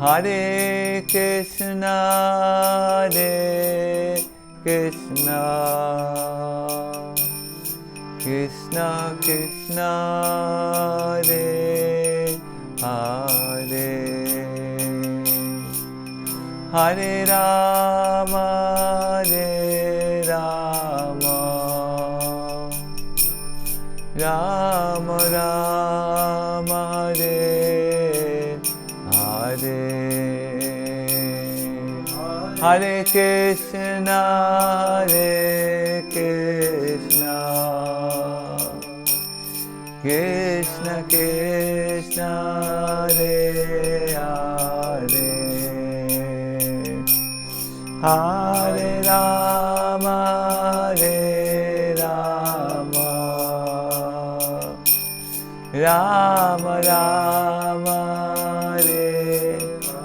Hare Krishna, Hare Krishna, Krishna Krishna, Hare Hare, Hare Rama, Hare Rama, Rama Rama, Hare Hare, Hare Krishna, Hare Krishna, Krishna Krishna, Hare Hare, Hare Rama, Hare Rama, Rama Rama, Hare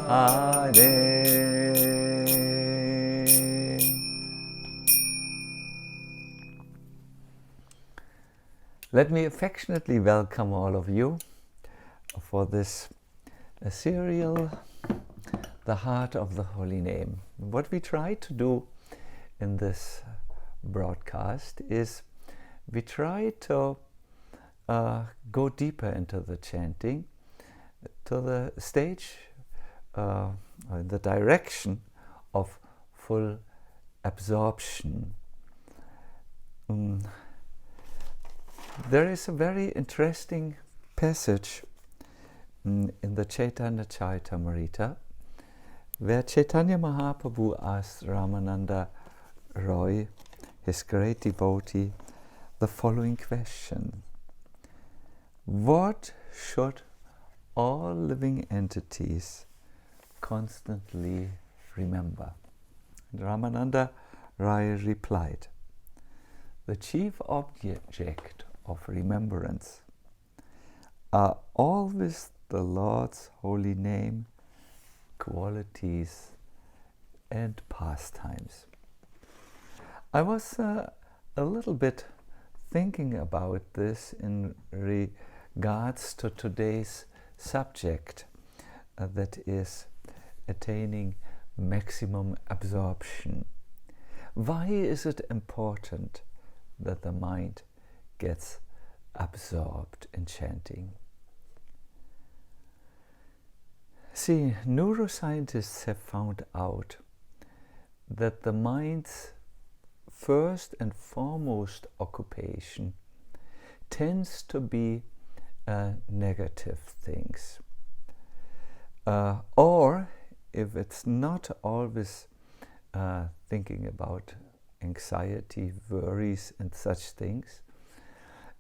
Hare. Let me affectionately welcome all of you for this serial, The Heart of the Holy Name. What we try to do in this broadcast is we try to go deeper into the chanting, to the stage, in the direction of full absorption. There is a very interesting passage in the Chaitanya Charitamrita where Chaitanya Mahaprabhu asked Ramananda Roy, his great devotee, the following question: what should all living entities constantly remember? And Ramananda Roy replied, the chief object of remembrance are always the Lord's holy name, qualities and pastimes. I was a little bit thinking about this in regards to today's subject, that is attaining maximum absorption. Why is it important that the mind gets absorbed in chanting? See, neuroscientists have found out that the mind's first and foremost occupation tends to be negative things. Or if it's not always thinking about anxiety, worries and such things,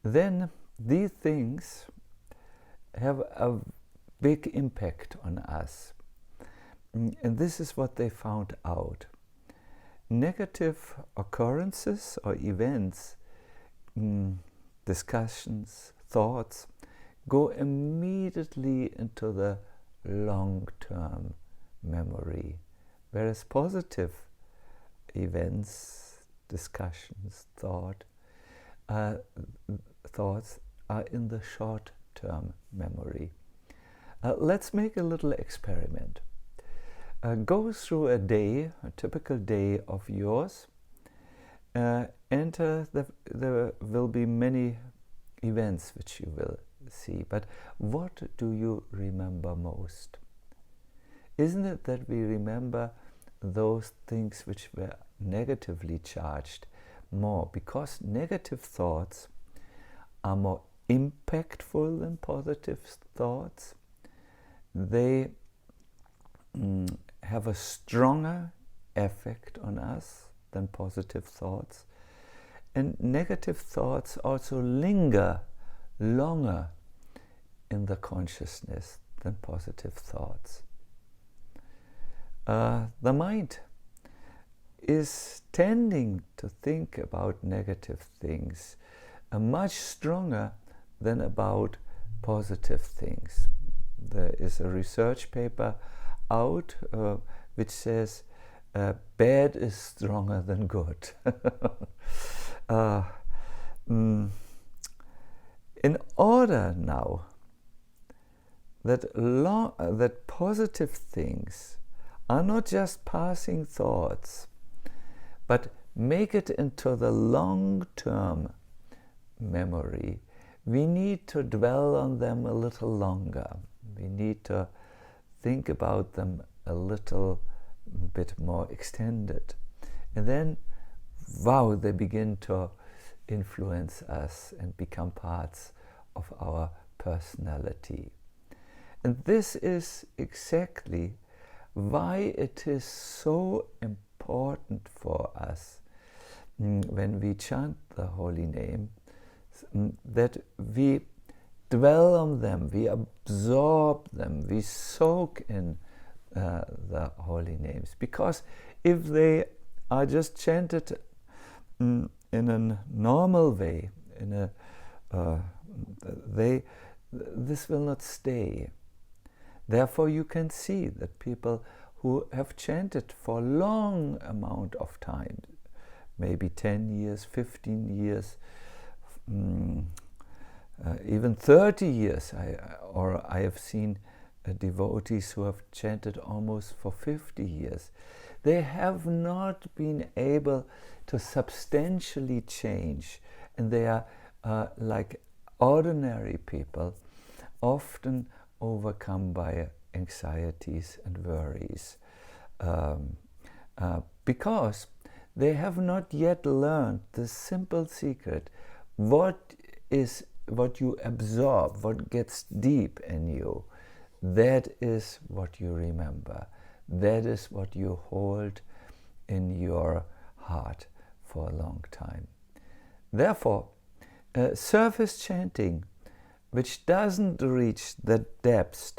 then these things have a big impact on us. And this is what they found out. Negative occurrences or events, discussions, thoughts, go immediately into the long-term memory, whereas positive events, discussions, thoughts are in the short-term memory. Let's make a little experiment. Go through a day, a typical day of yours, and there will be many events which you will see. But what do you remember most? Isn't it that we remember those things which were negatively charged more? Because negative thoughts are more impactful than positive thoughts. They have a stronger effect on us than positive thoughts. And negative thoughts also linger longer in the consciousness than positive thoughts. The mind is tending to think about negative things much stronger than about positive things. There is a research paper out which says bad is stronger than good. In order now that positive things are not just passing thoughts, but make it into the long-term memory, we need to dwell on them a little longer. We need to think about them a little bit more extended. And then, wow, they begin to influence us and become parts of our personality. And this is exactly why it is so important for us when we chant the holy name, that we dwell on them, we absorb them, we soak in the holy names. Because if they are just chanted in a normal way, this will not stay. Therefore, you can see that people who have chanted for a long amount of time, maybe 10 years, 15 years, even 30 years, I have seen devotees who have chanted almost for 50 years. They have not been able to substantially change, and they are like ordinary people, often overcome by anxieties and worries, because they have not yet learned the simple secret. What you absorb, what gets deep in you, that is what you remember. That is what you hold in your heart for a long time. Therefore, surface chanting, which doesn't reach the depths,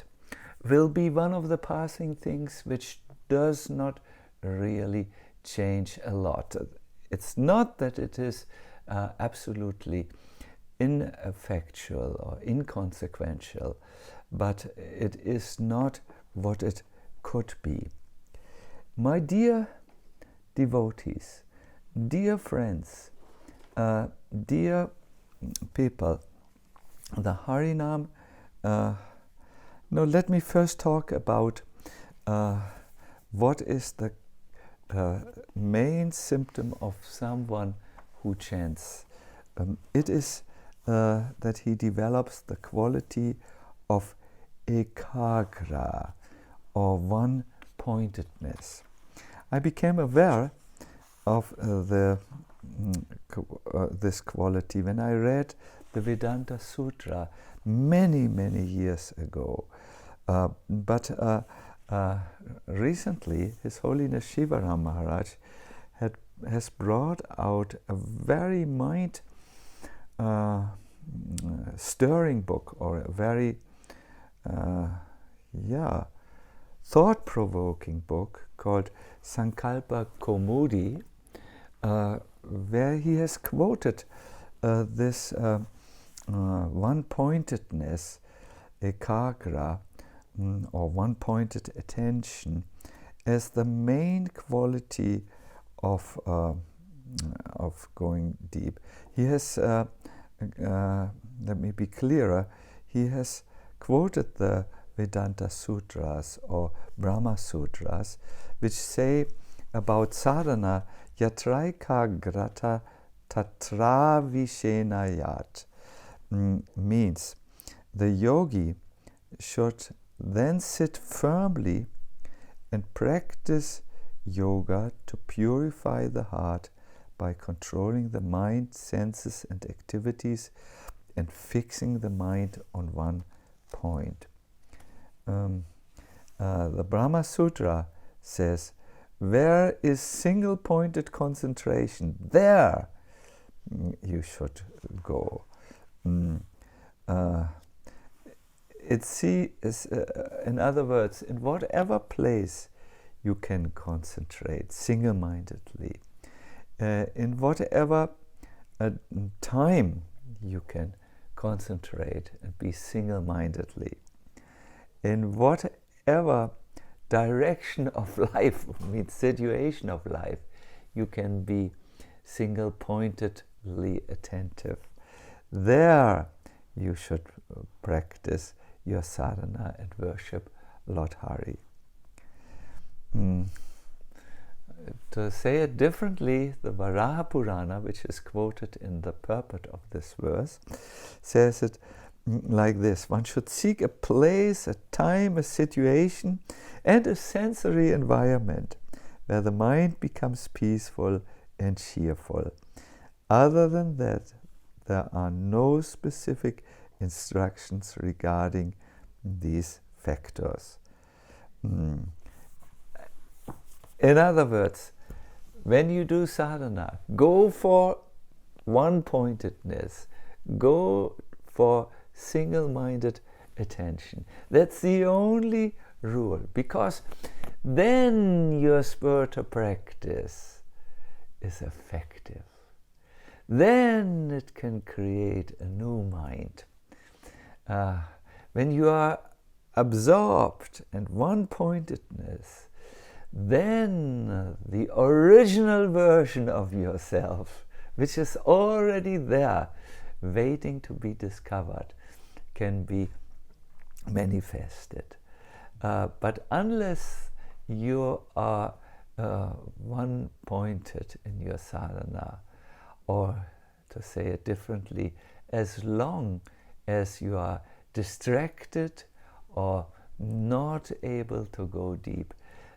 will be one of the passing things which does not really change a lot. It's not that it is absolutely ineffectual or inconsequential, but it is not what it could be. My dear devotees, dear friends, dear people, the Harinam, let me first talk about what is the main symptom of someone who chants. It is that he develops the quality of ekagra, or one-pointedness. I became aware of this quality when I read the Vedanta Sutra many years ago. But recently, His Holiness Shivaram Maharaj has brought out a very mind-stirring book, or a very thought-provoking book called Sankalpa Kaumudi, where he has quoted this one-pointedness, ekagra, or one-pointed attention, as the main quality of going deep. He has, let me be clearer, he has quoted the Vedanta Sutras or Brahma Sutras, which say about sadhana, yatraikagrata tatravishenayat, means the yogi should then sit firmly and practice yoga to purify the heart by controlling the mind, senses and activities, and fixing the mind on one point. The Brahma Sutra says, where is single-pointed concentration, there you should go. In other words, in whatever place you can concentrate single-mindedly, in whatever time you can concentrate and be single-mindedly, in whatever direction of life, means situation of life, you can be single-pointedly attentive. There you should practice your sadhana and worship Lord Hari. To say it differently, the Varaha Purana, which is quoted in the purport of this verse, says it like this: one should seek a place, a time, a situation, and a sensory environment where the mind becomes peaceful and cheerful. Other than that, there are no specific instructions regarding these factors. In other words, when you do sadhana, go for one-pointedness, go for single-minded attention. That's the only rule, because then your spiritual practice is effective. Then it can create a new mind. When you are absorbed in one-pointedness, then the original version of yourself, which is already there, waiting to be discovered, can be manifested. But unless you are one-pointed in your sadhana, or to say it differently, as long as you are distracted or not able to go deep,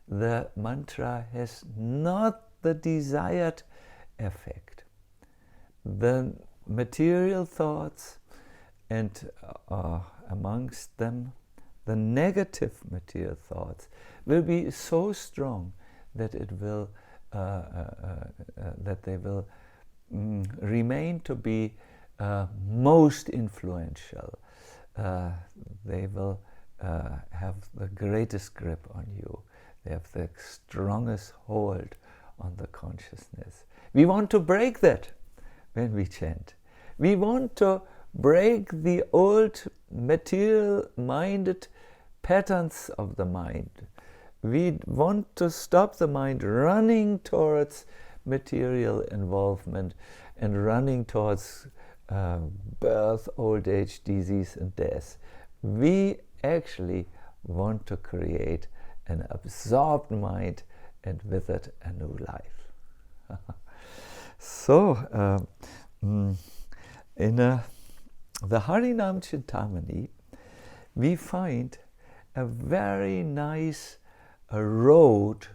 the mantra has not the desired effect. The material thoughts, and amongst them the negative material thoughts, will be so strong that it will that they will remain to be most influential. They will have the greatest grip on you. They have the strongest hold on the consciousness. We want to break that when we chant. We want to break the old material-minded patterns of the mind. We want to stop the mind running towards material involvement and running towards birth, old age, disease, and death. We actually want to create an absorbed mind, and with it a new life. So, in the Harinam Cintamani, we find a very nice road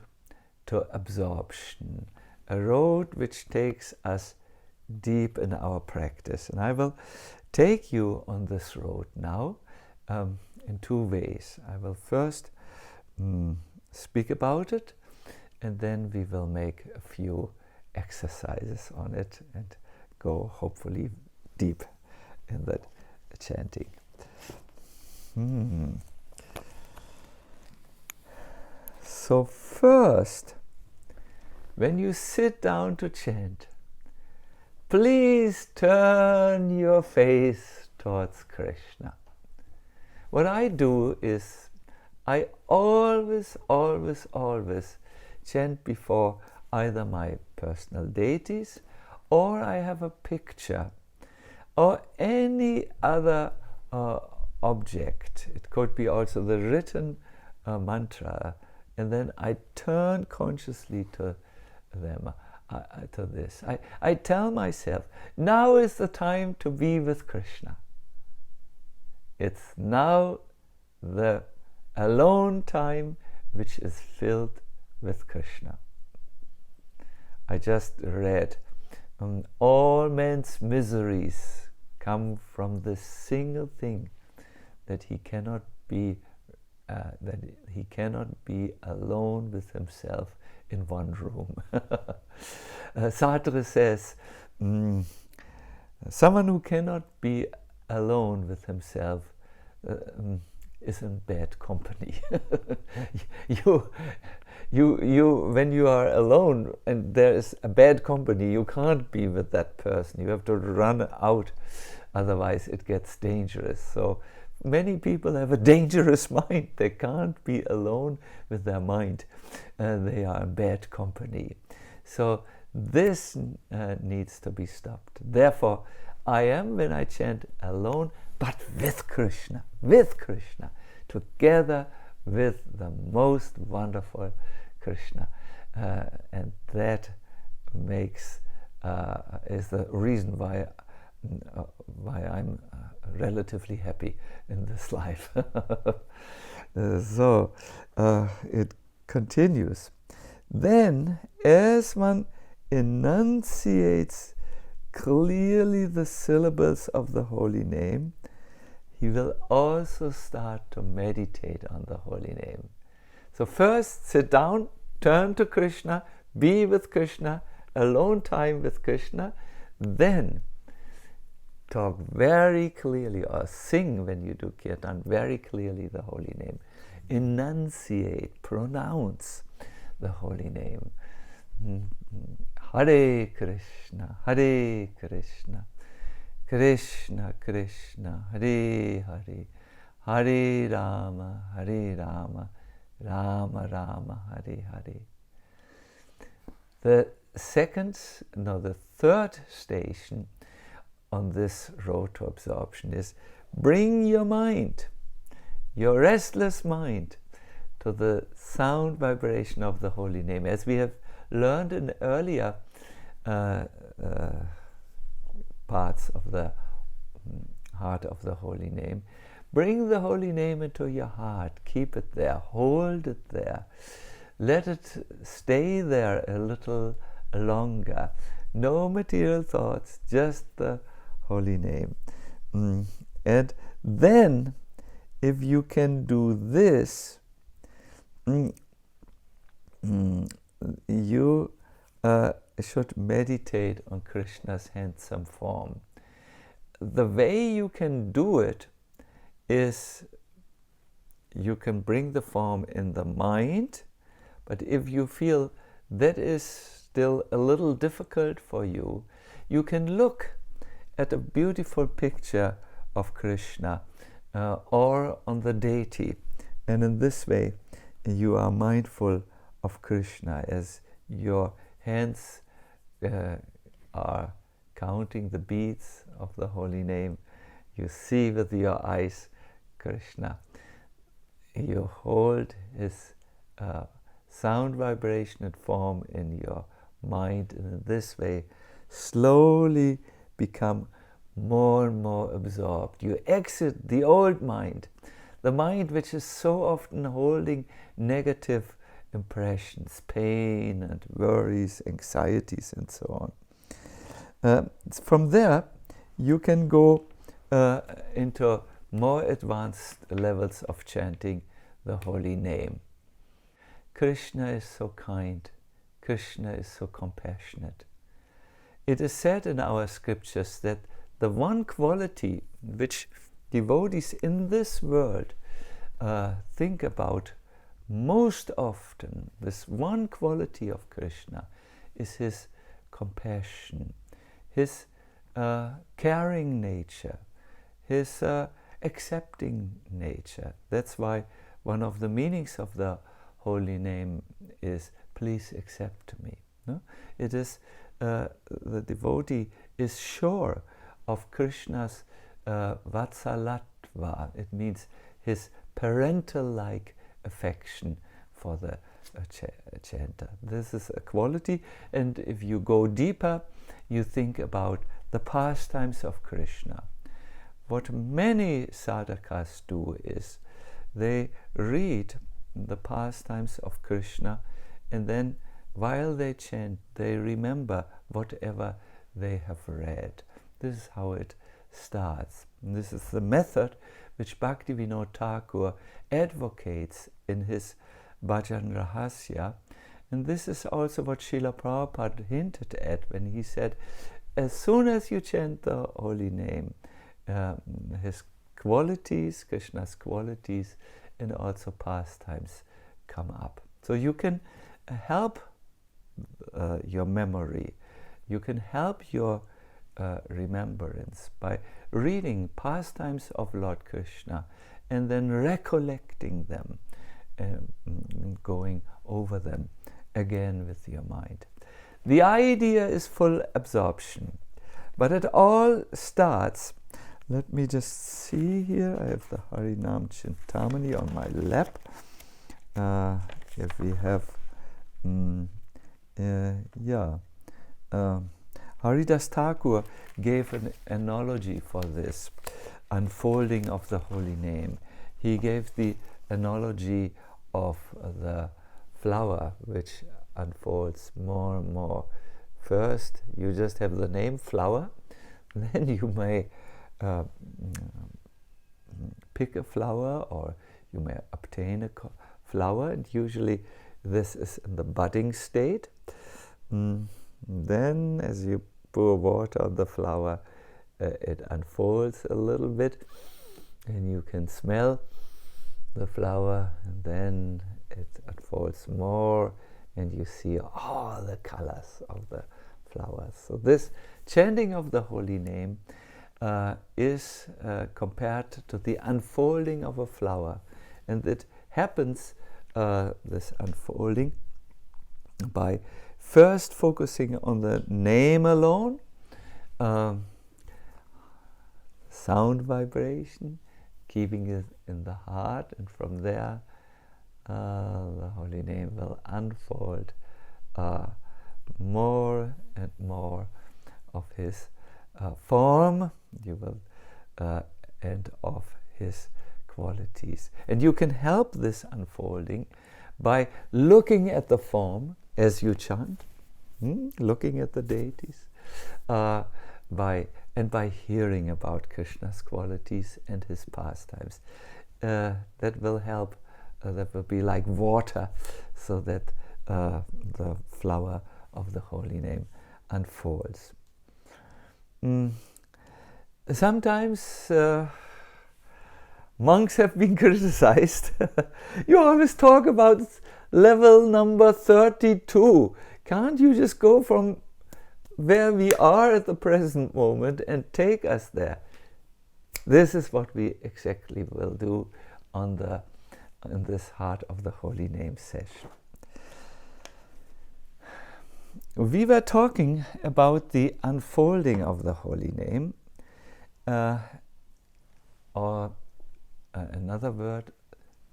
to absorption, a road which takes us deep in our practice. And I will take you on this road now in two ways. I will first speak about it, and then we will make a few exercises on it and go hopefully deep in that chanting. So first, when you sit down to chant, please turn your face towards Krishna. What I do is I always chant before either my personal deities, or I have a picture, or any other object. It could be also the written mantra, and then I turn consciously to them, to this. I tell myself, now is the time to be with Krishna. It's now the alone time which is filled with Krishna. I just read, all men's miseries come from this single thing, that he cannot be alone with himself in one room. Sartre says, someone who cannot be alone with himself is in bad company. When you are alone and there is a bad company, you can't be with that person. You have to run out, otherwise it gets dangerous. So many people have a dangerous mind. They can't be alone with their mind. They are in bad company. So this needs to be stopped. Therefore, I am, when I chant, alone but with Krishna, together with the most wonderful Krishna. And that makes is the reason why I'm relatively happy in this life. So it continues. Then, as one enunciates clearly the syllables of the holy name, he will also start to meditate on the holy name. So first, sit down, turn to Krishna, be with Krishna, alone time with Krishna, then talk very clearly, or sing when you do kirtan very clearly the holy name. Enunciate, pronounce the holy name. Hare Krishna, Krishna Krishna, Hare Hare, Hare Rama, Rama Rama, Hare Hare. The third station on this road to absorption is bring your mind, your restless mind, to the sound vibration of the holy name. As we have learned in earlier parts of the heart of the holy name, bring the holy name into your heart, keep it there, hold it there, let it stay there a little longer. No material thoughts, just the holy name. And then, if you can do this, you should meditate on Krishna's handsome form. The way you can do it is you can bring the form in the mind, but if you feel that is still a little difficult for you, you can look at a beautiful picture of Krishna or on the deity, and in this way you are mindful of Krishna as your hands are counting the beats of the holy name. You see with your eyes Krishna. You hold his sound vibration and form in your mind, and in this way slowly become more and more absorbed. You exit the old mind, the mind which is so often holding negative impressions, pain and worries, anxieties and so on. From there you can go into more advanced levels of chanting the holy name. Krishna is so kind, Krishna is so compassionate. It is said in our scriptures that the one quality which devotees in this world think about most often, this one quality of Krishna, is his compassion, his caring nature, his accepting nature. That's why one of the meanings of the holy name is, please accept me. No? It is the devotee is sure of Krishna's vatsalatva. It means his parental-like affection for the chanter. This is a quality, and if you go deeper, you think about the pastimes of Krishna. What many sadhakas do is they read the pastimes of Krishna, and then while they chant, they remember whatever they have read. This is how it starts. And this is the method which Bhaktivinoda Thakur advocates in his Bhajan Rahasya. And this is also what Srila Prabhupada hinted at when he said, as soon as you chant the holy name, his qualities, Krishna's qualities, and also pastimes come up. So you can help your memory, you can help your remembrance by reading pastimes of Lord Krishna and then recollecting them, going over them again with your mind. The idea is full absorption, but it all starts Let me just see here. I have the Harinama Cintamani on my lap. If we have, Haridas Thakur gave an analogy for this unfolding of the holy name. He gave the analogy of the flower which unfolds more and more. First, you just have the name flower, then you may pick a flower, or you may obtain a flower, and usually this is in the budding state. Then as you pour water on the flower, it unfolds a little bit and you can smell the flower, and then it unfolds more and you see all the colors of the flowers. So this chanting of the holy name is compared to the unfolding of a flower, and it happens, this unfolding, by first focusing on the name alone, sound vibration, keeping it in the heart, and from there the holy name will unfold more and more of his form, and of his qualities. And you can help this unfolding by looking at the form as you chant, looking at the deities, by hearing about Krishna's qualities and his pastimes. That will help. That will be like water, so that the flower of the holy name unfolds. Sometimes monks have been criticized. You always talk about level number 32. Can't you just go from where we are at the present moment and take us there? This is what we exactly will do in this Heart of the Holy Name session. We were talking about the unfolding of the holy name, or another word,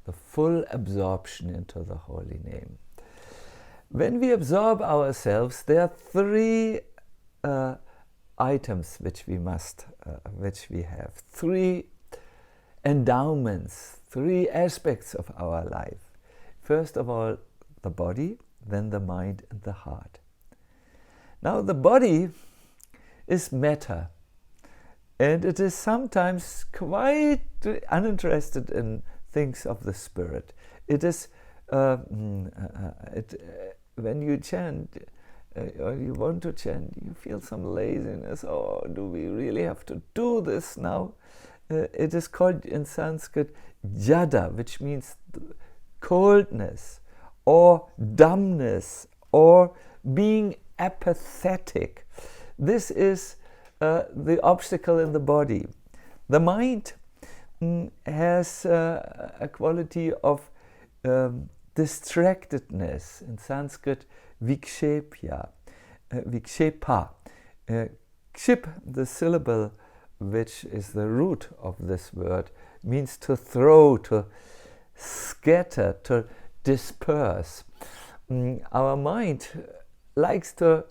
the full absorption into the holy name. When we absorb ourselves, there are three items which we have, three endowments, three aspects of our life. First of all, the body, then the mind and the heart. Now the body is matter, and it is sometimes quite uninterested in things of the spirit. It is when you chant or you want to chant, you feel some laziness. Oh, do we really have to do this now? It is called in Sanskrit jada, which means coldness or dumbness or being apathetic. This is the obstacle in the body. The mind has a quality of distractedness. In Sanskrit, vikshepa. Kship, the syllable which is the root of this word, means to throw, to scatter, to disperse. Our mind likes to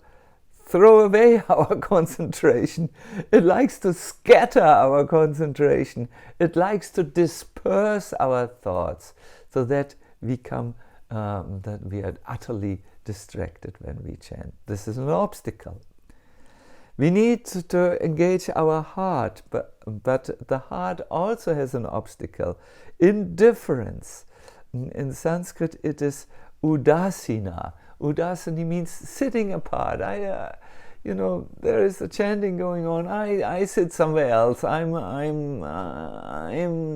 throw away our concentration. It likes to scatter our concentration. It likes to disperse our thoughts, so that we are utterly distracted when we chant. This is an obstacle. We need to engage our heart, but the heart also has an obstacle: indifference. In Sanskrit, it is udasina. Udasana means sitting apart. There is a chanting going on. I sit somewhere else. I'm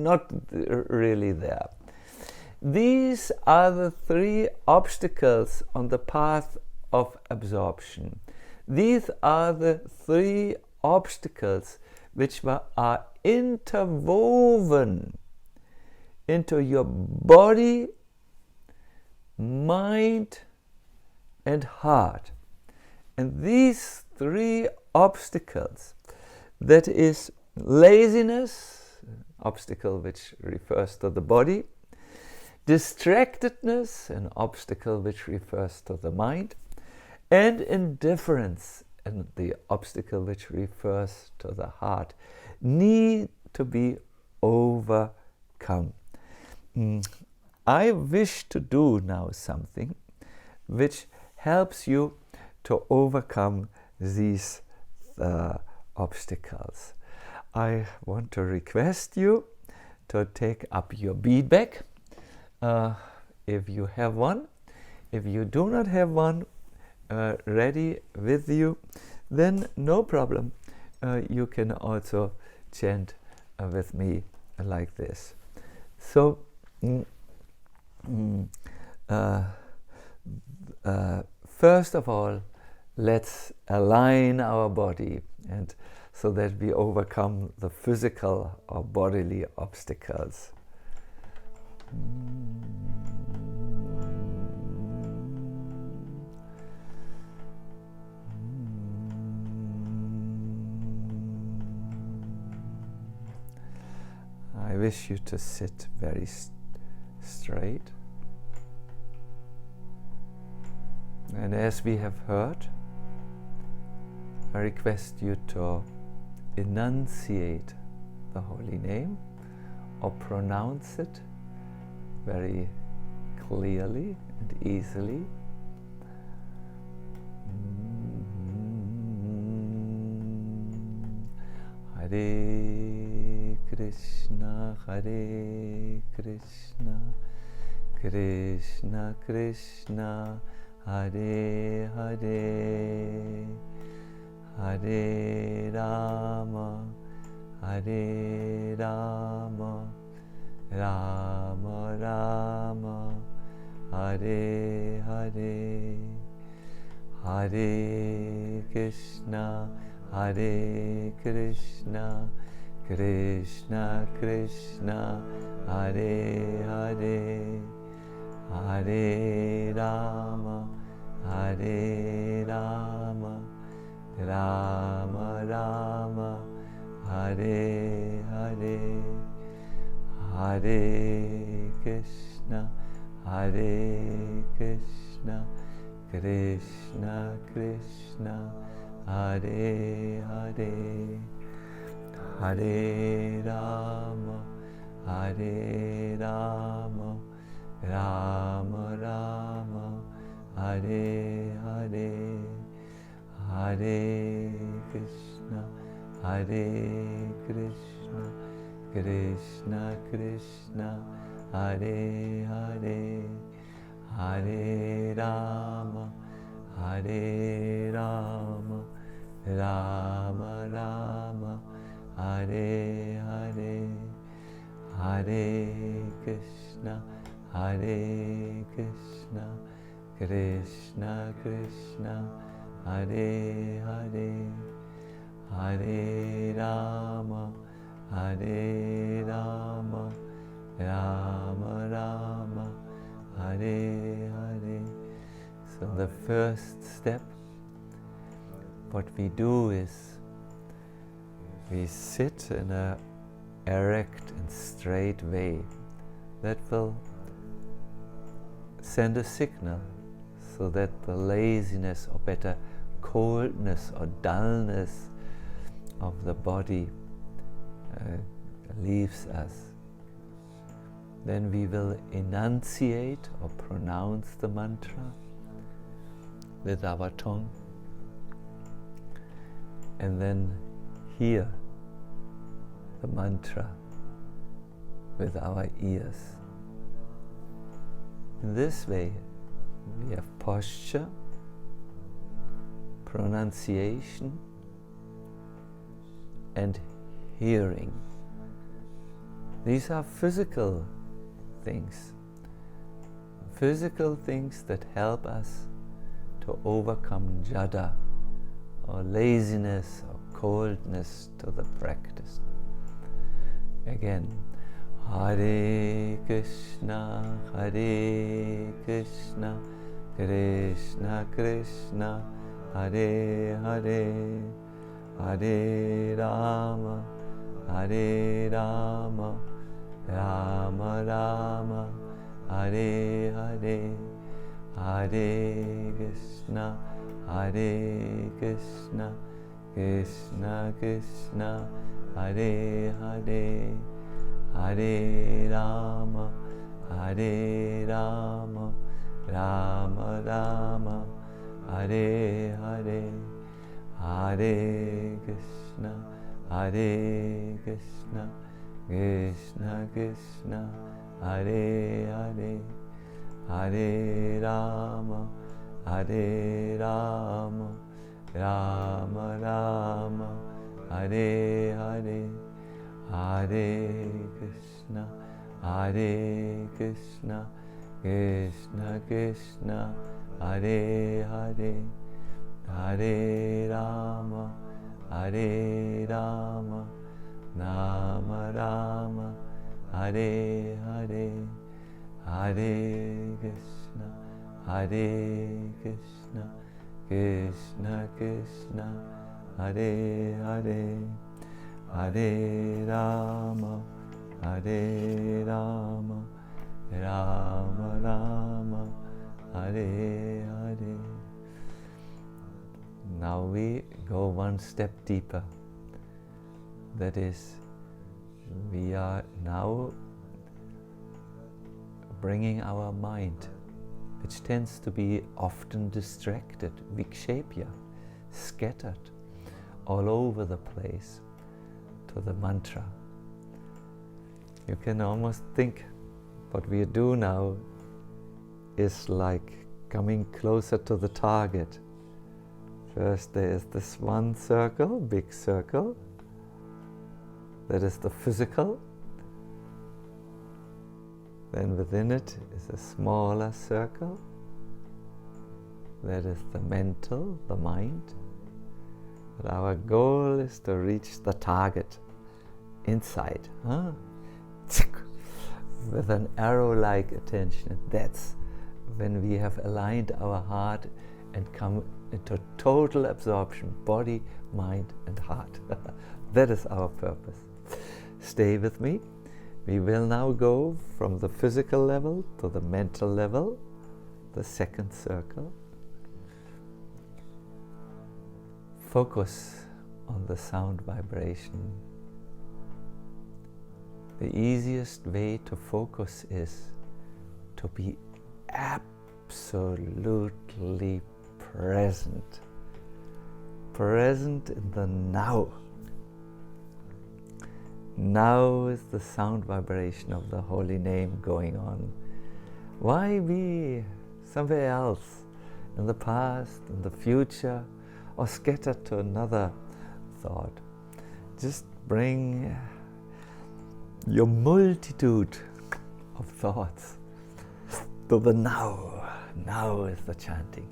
not really there. These are the three obstacles on the path of absorption. These are the three obstacles which are interwoven into your body, mind, and heart. And these three obstacles, that is laziness, an obstacle which refers to the body, distractedness, an obstacle which refers to the mind, and indifference, and the obstacle which refers to the heart, need to be overcome. I wish to do now something which helps you to overcome these obstacles. I want to request you to take up your bead bag, if you have one. If you do not have one ready with you, then no problem. You can also chant with me like this. So, first of all, let's align our body, and so that we overcome the physical or bodily obstacles. I wish you to sit very straight. And as we have heard, I request you to enunciate the holy name or pronounce it very clearly and easily. Hare Krishna, Hare Krishna, Krishna Krishna, Hare Hare, Hare Rama, Hare Rama, Rama Rama, Hare Hare, Hare Krishna, Hare Krishna, Krishna Krishna, Hare Hare, Hare Rama, Hare Rama, Rama Rama, Hare Hare, Hare Krishna, Hare Krishna, Krishna Krishna, Hare Hare, Hare Rama, Hare Rama, Rama Rama, Hare Hare, Hare Krishna, Hare Krishna, Krishna Krishna, Hare Hare, Hare Rama, Hare Rama, Rama Rama, Hare Hare, Hare Krishna, Hare Krishna, Krishna Krishna, Hare Hare, Hare Rama, Hare Rama, Rama Rama, Hare Hare. So the first step, what we do is we sit in an erect and straight way that will send a signal so that the laziness, or better coldness or dullness of the body leaves us. Then we will enunciate or pronounce the mantra with our tongue, and then hear the mantra with our ears. In this way, we have posture, pronunciation, and hearing. These are physical things that help us to overcome jada, or laziness or coldness to the practice. Again, Hare Krishna, Hare Krishna, Krishna Krishna, Hare Hare, Hare Rama, Hare Rama, Rama Rama, Hare Hare, Hare Krishna, Hare Krishna, Krishna Krishna, Hare Hare, Hare Rama, Hare Rama, Rama Rama, Hare Hare, Hare Krishna, Hare Krishna, Krishna Krishna, Hare Hare, Hare Rama, Hare Rama, Rama Rama, Hare Hare, Hare Krishna, Hare Krishna, Krishna Krishna, Hare Hare, Hare Rama, Hare Rama, Rama Rama, Hare Hare, Hare Krishna, Hare Krishna, Krishna Krishna, Hare Hare, Hare Rama, Hare Rama, Rama Rama, Hare Hare. Now we go one step deeper. That is, we are now bringing our mind, which tends to be often distracted, vikshepya, scattered all over the place, to the mantra. You can almost think what we do now is like coming closer to the target. First there is this one circle, big circle, that is the physical. Then within it is a smaller circle, that is the mental, the mind. But our goal is to reach the target inside, with an arrow-like attention. That's when we have aligned our heart and come into total absorption, body, mind and heart. That is our purpose. Stay with me. We will now go from the physical level to the mental level, the second circle. Focus on the sound vibration. The easiest way to focus is to be absolutely present. Present in the now. Now is the sound vibration of the holy name going on. Why be somewhere else, in the past, in the future, or scattered to another thought? Just bring your multitude of thoughts to the now. Now is the chanting.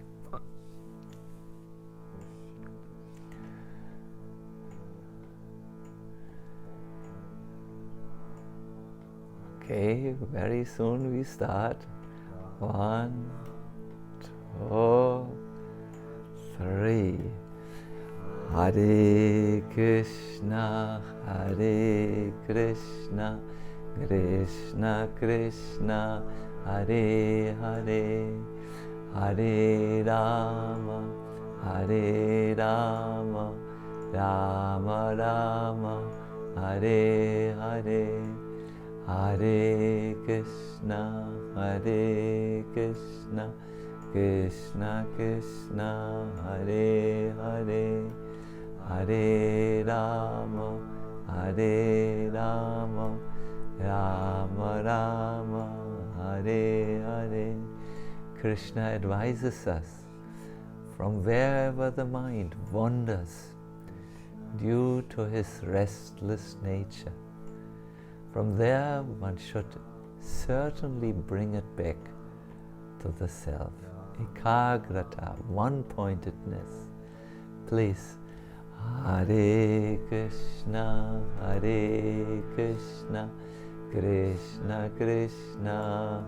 Okay, very soon we start. 1, 2, 3. Hare Krishna, Hare Krishna, Krishna Krishna, Hare Hare, Hare Rama, Hare Rama, Rama Rama, Hare Hare, Hare Krishna, Hare Krishna, Krishna Krishna, Hare Hare, Hare Rama, Hare Rama, Rama Rama, Hare Hare. Krishna advises us, from wherever the mind wanders due to his restless nature, from there one should certainly bring it back to the self. Ekagrata, one-pointedness. Please, Hare Krishna, Hare Krishna, Krishna Krishna,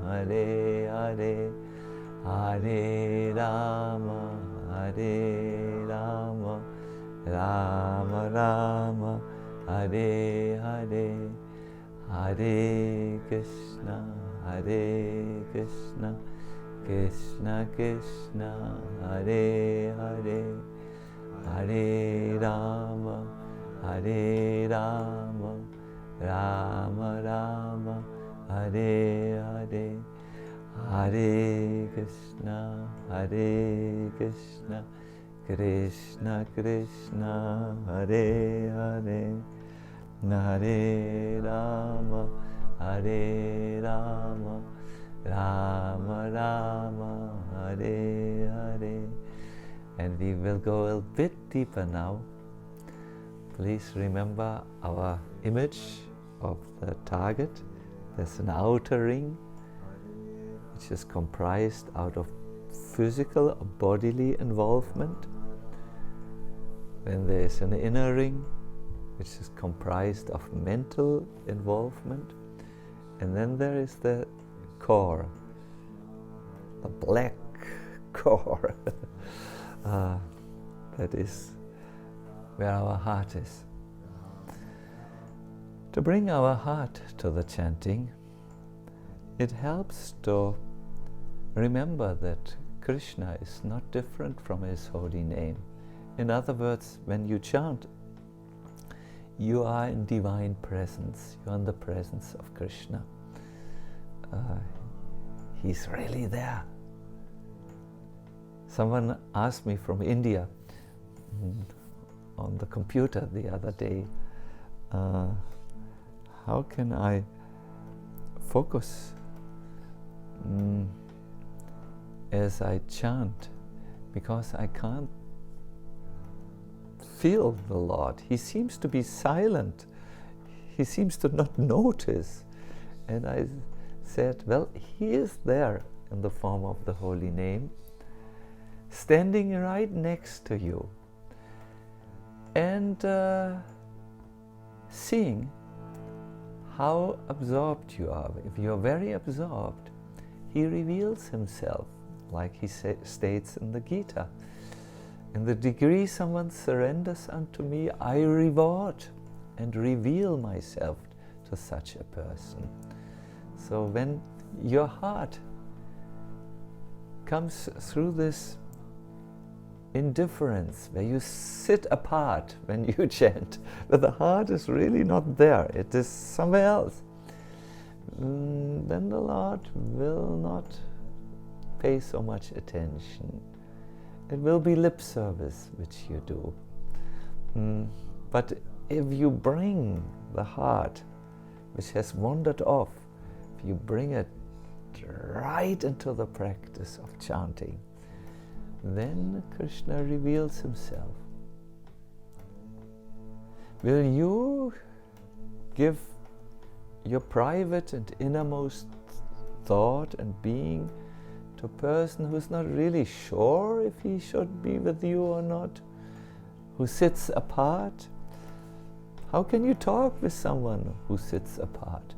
Hare Hare, Hare Rama, Hare Rama, Rama Rama, Hare Hare, Hare Krishna, Hare Krishna, Krishna Krishna, Hare Hare, Hare Rama, Hare Rama, Rama Rama, Hare Hare, Hare Krishna, Hare Krishna, Krishna Krishna, Hare Hare, Hare Rama, Hare Rama, Rama Rama, Hare Hare. And we will go a bit deeper now. Please remember our image of the target. There's an outer ring which is comprised out of physical or bodily involvement. Then there's an inner ring which is comprised of mental involvement. And then there is the core, the black core. That is where our heart is. To bring our heart to the chanting, it helps to remember that Krishna is not different from his holy name. In other words, when you chant, you are in divine presence. You are in the presence of Krishna. He's really there. Someone asked me from India on the computer the other day, how can I focus as I chant, because I can't feel the Lord. He seems to be silent. He seems to not notice. And I said, well, he is there in the form of the holy name, standing right next to you, and seeing how absorbed you are. If you are very absorbed, he reveals himself, like he states in the Gita. In the degree someone surrenders unto me, I reward and reveal myself to such a person. So when your heart comes through this indifference, where you sit apart when you chant, but the heart is really not there, it is somewhere else, then the Lord will not pay so much attention. It will be lip service which you do. But if you bring the heart which has wandered off, if you bring it right into the practice of chanting, then Krishna reveals himself. Will you give your private and innermost thought and being to a person who's not really sure if he should be with you or not, who sits apart? How can you talk with someone who sits apart?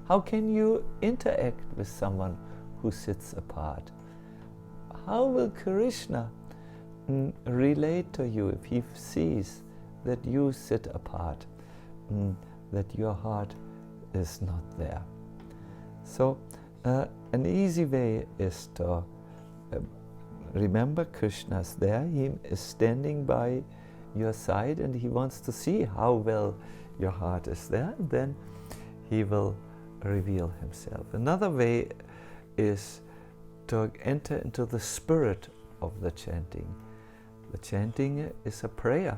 How can you interact with someone who sits apart? How will Krishna relate to you if he sees that you sit apart, that your heart is not there? So an easy way is to remember Krishna's there. He is standing by your side and he wants to see how well your heart is there, and then he will reveal himself. Another way is to enter into the spirit of the chanting. The chanting is a prayer.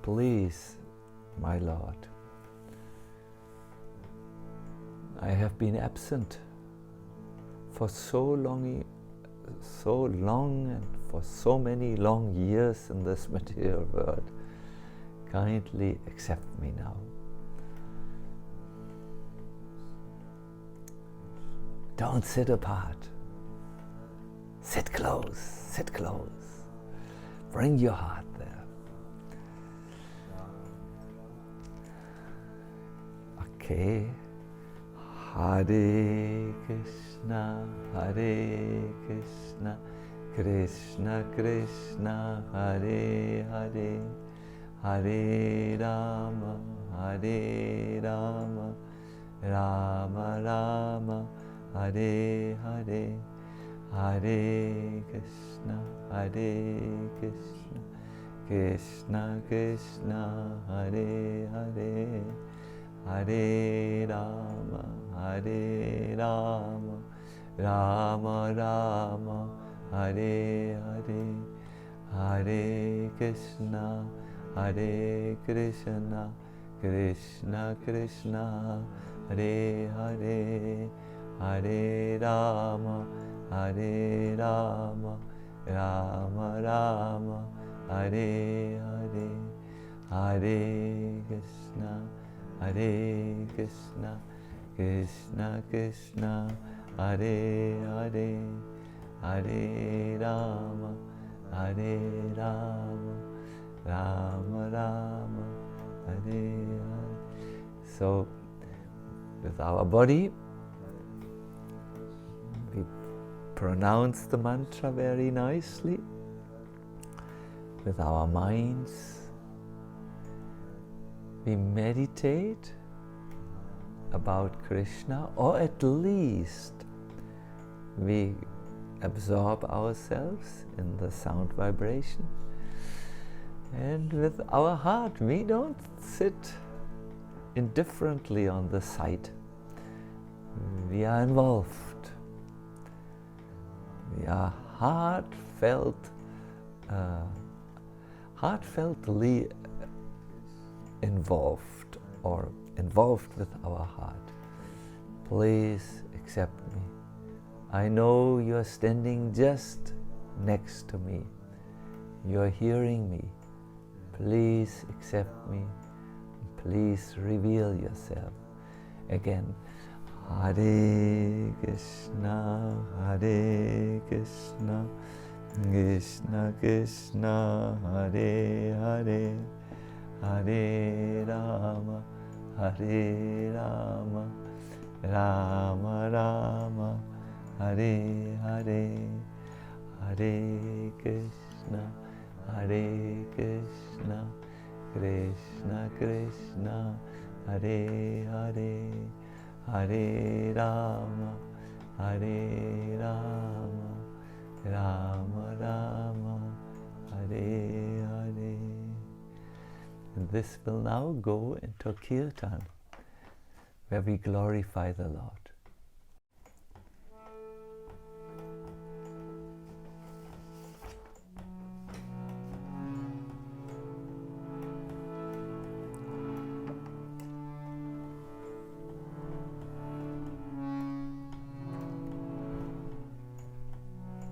Please, my Lord, I have been absent for so long and for so many long years in this material world. Kindly accept me now. Don't sit apart. Sit close, sit close. Bring your heart there. Okay. Hare Krishna, Hare Krishna, Krishna Krishna, Hare Hare, Hare Rama, Hare Rama, Rama Rama, Hare Hare, Hare Krishna, Hare Krishna, Krishna Krishna, Hare Hare, Hare Rama, Hare Rama, Rama Rama, Hare Hare, Hare Krishna, Hare Krishna, Krishna Krishna, Hare Hare, Hare Rama, Hare Rama, Rama Rama, Hare Hare, Hare Krishna, Hare Krishna, Krishna Krishna, Hare Hare, Hare Rama, Hare Rama, Rama Rama, Hare Hare. So, with our body, we pronounce the mantra very nicely. With our minds, we meditate about Krishna, or at least we absorb ourselves in the sound vibration. And with our heart, we don't sit indifferently on the side. We are involved. We are heartfeltly involved, or involved with our heart. Please accept me. I know you are standing just next to me. You are hearing me. Please accept me. Please reveal yourself. Again, Hare Krishna, Hare Krishna, Krishna Krishna, Hare Hare, Hare Rama, Hare Rama, Rama Rama, Hare Hare, Hare Krishna, Hare Krishna, Krishna Krishna, Hare Hare, Hare Rama, Hare Rama, Rama Rama, Hare Hare. And this will now go into kirtan, where we glorify the Lord.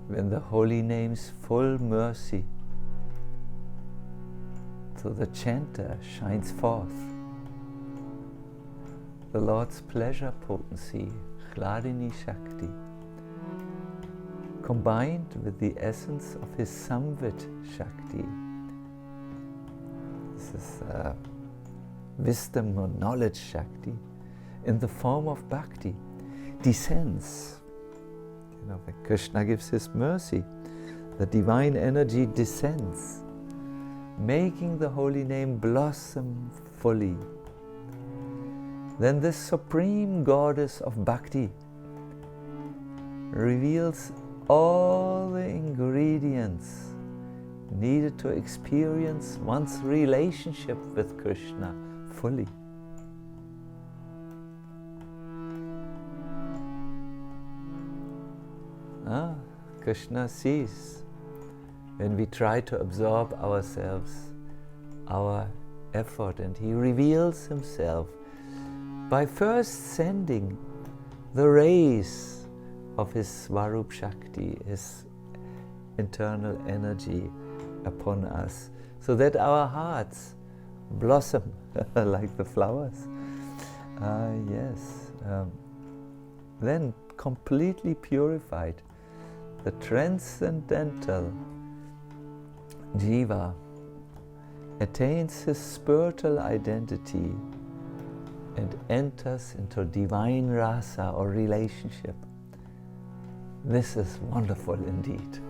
When the holy name's full mercy to the chanter shines forth, the Lord's pleasure potency, Hladini Shakti, combined with the essence of his Samvit Shakti, this is wisdom or knowledge Shakti, in the form of Bhakti, descends. When Krishna gives his mercy, the divine energy descends, making the holy name blossom fully. Then this supreme goddess of Bhakti reveals all the ingredients needed to experience one's relationship with Krishna fully. Krishna sees when we try to absorb ourselves, our effort, and he reveals himself by first sending the rays of his Swarup Shakti, his internal energy upon us, so that our hearts blossom like the flowers. Then completely purified, the transcendental jiva attains his spiritual identity and enters into divine rasa or relationship. This is wonderful indeed.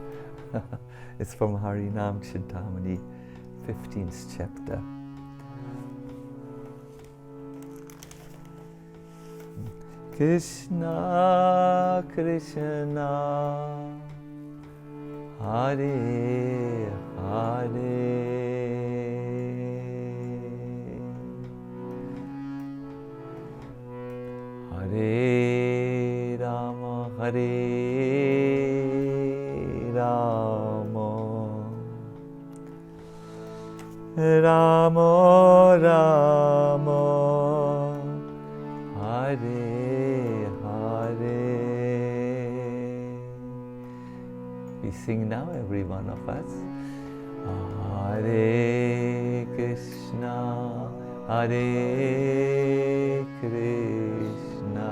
It's from Harinama Cintamani, 15th chapter. Krishna Krishna Hare Hare Hare Rama Hare Rama Rama Rama Hare Hare. We sing now, every one of us. Hare Krishna, Hare Krishna,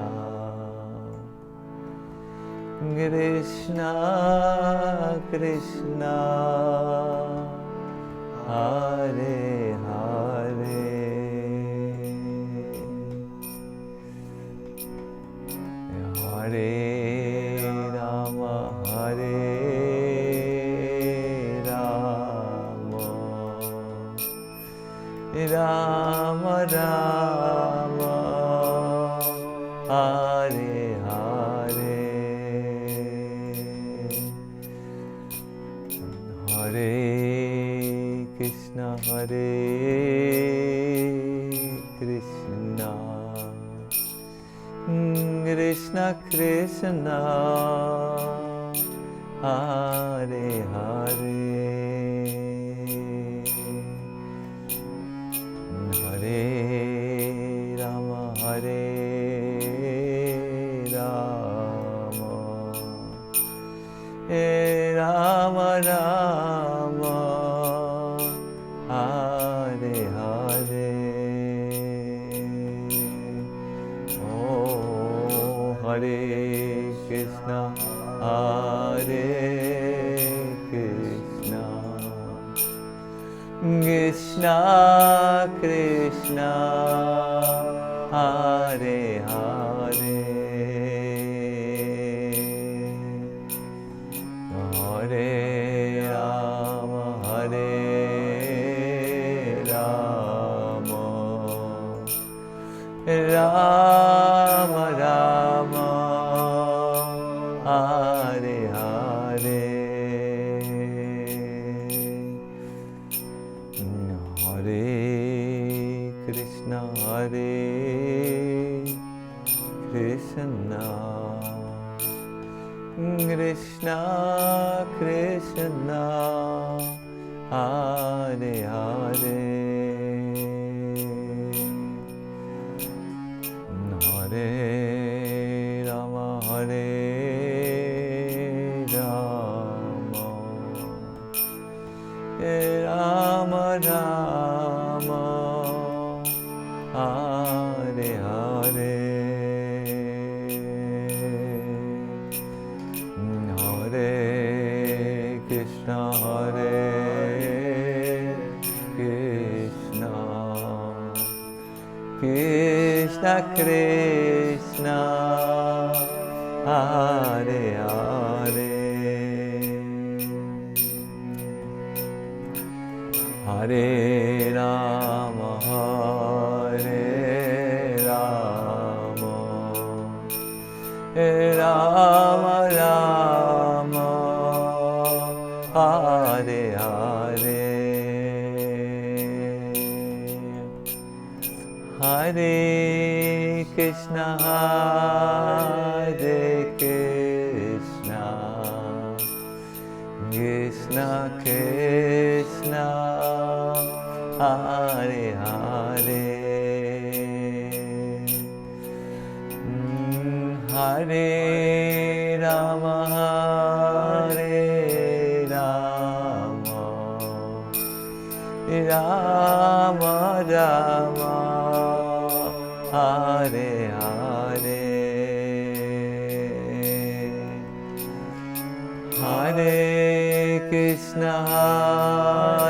Krishna Krishna, Hare Hare. Hare Rama, Hare Rama, Rama Rama, Hare Hare. Hare Krishna, Hare Krishna, Krishna Krishna, Hare Hare. Hare Rama, Hare Rama, Rama Rama, Hare Hare. Hare Krishna, Hare Krishna, Krishna Krishna, Hare Hare. Hare Rama, Hare Rama, Rama Rama, Hare Hare. Hare Krishna, Hare Krishna, Krishna Krishna, Hare Hare. Hare Rama, Hare Rama, Rama Rama, Hare Hare. Hare Krishna, Hare Krishna, Krishna Krishna, Hare Hare. Hare Rama, Hare Rama, Rama Rama, Hare Hare. Hare Krishna, Hare Krishna, Krishna Krishna, Hare Hare. Hare Rama, Hare Rama, Rama Rama, Hare Hare. Hare Krishna,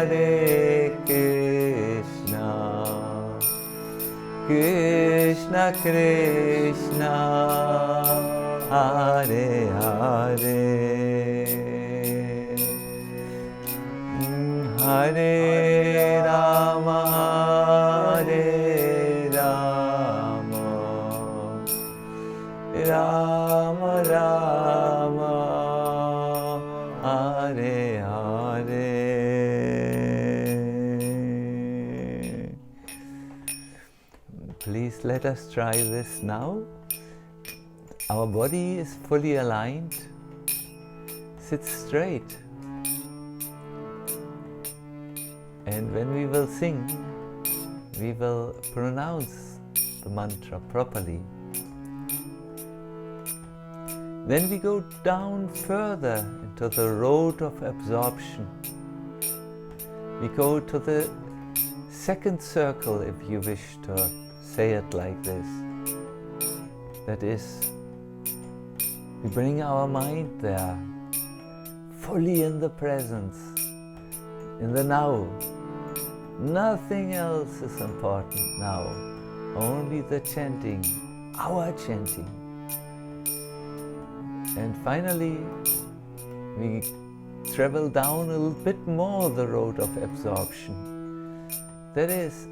Hare Krishna, Krishna Krishna, Hare Hare. Hare Rama, Hare Rama, Please let us try this now. Our body is fully aligned. Sit straight. And when we will sing, we will pronounce the mantra properly. Then we go down further into the road of absorption. We go to the second circle, if you wish to say it like this. That is, we bring our mind there, fully in the presence, in the now. Nothing else is important now, only the chanting, our chanting. And finally, we travel down a little bit more the road of absorption. That is,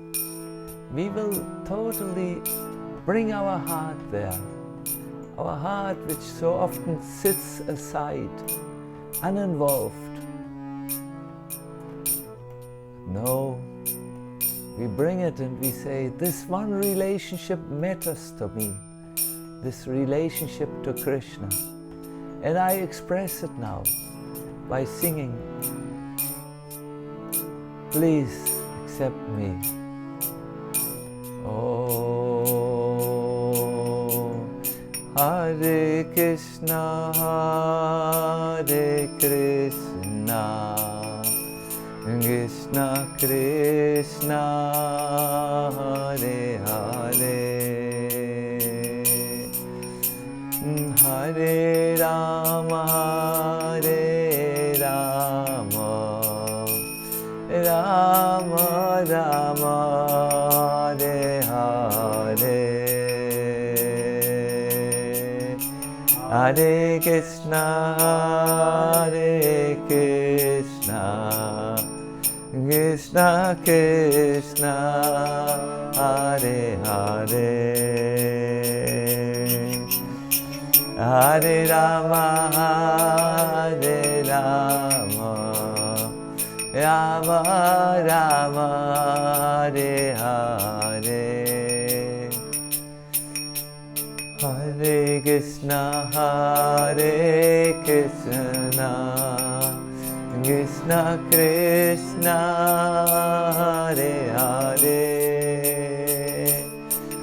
we will totally bring our heart there. Our heart which so often sits aside, uninvolved. No, we bring it and we say, this one relationship matters to me. This relationship to Krishna. And I express it now by singing. Please accept me. Oh, Hare Krishna, Hare Krishna, Krishna Krishna, Hare Hare, Hare Rama, Hare Rama, Rama Rama, Hare Hare, Hare Krishna, Hare Krishna, Krishna Krishna, Hare Hare, Hare Rama, Hare Rama, Rama Rama, Hare Hare, Hare Krishna, Hare Krishna, Krishna Krishna, Hare Hare,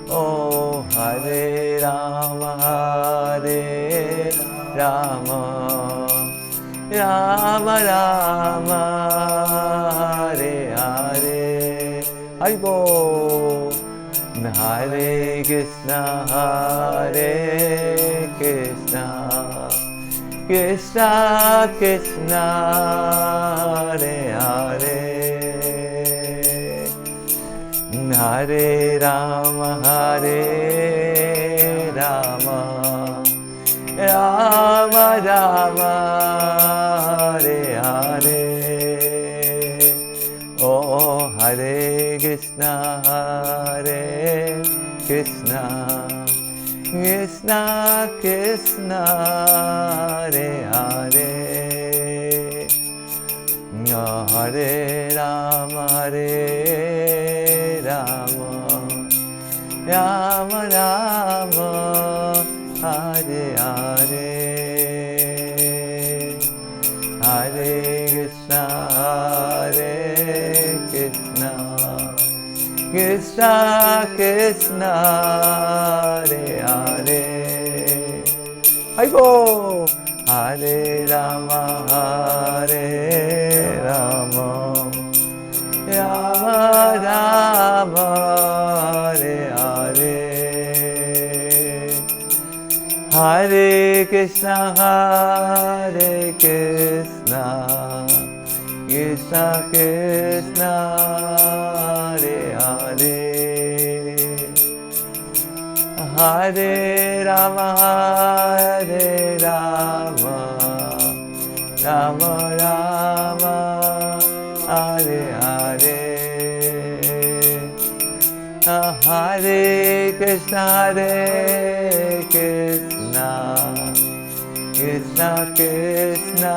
Oh Hare Rama, Hare Rama, Rama Rama, Hare Hare, Haribo, Hare Krishna, Hare Krishna, Krishna Krishna, Hare Hare, Hare Rama, Hare Rama, Rama Rama, Hare Hare, Oh Hare Krishna, Hare Krishna, Krishna Krishna, Hare Hare, Hare Rama, Hare Rama, Rama Rama, Hare Hare, Hare Krishna, Hare Krishna, Krishna Krishna, Hare Hare, Haribo, Hare Rama, Hare Rama, Rama Rama, Hare Hare, Hare Krishna, Hare Krishna, Krishna Krishna, Hare Hare, Hare Rama, Hare Rama, Rama Rama, Hare Hare, Hare Krishna, Hare Krishna, Krishna Krishna,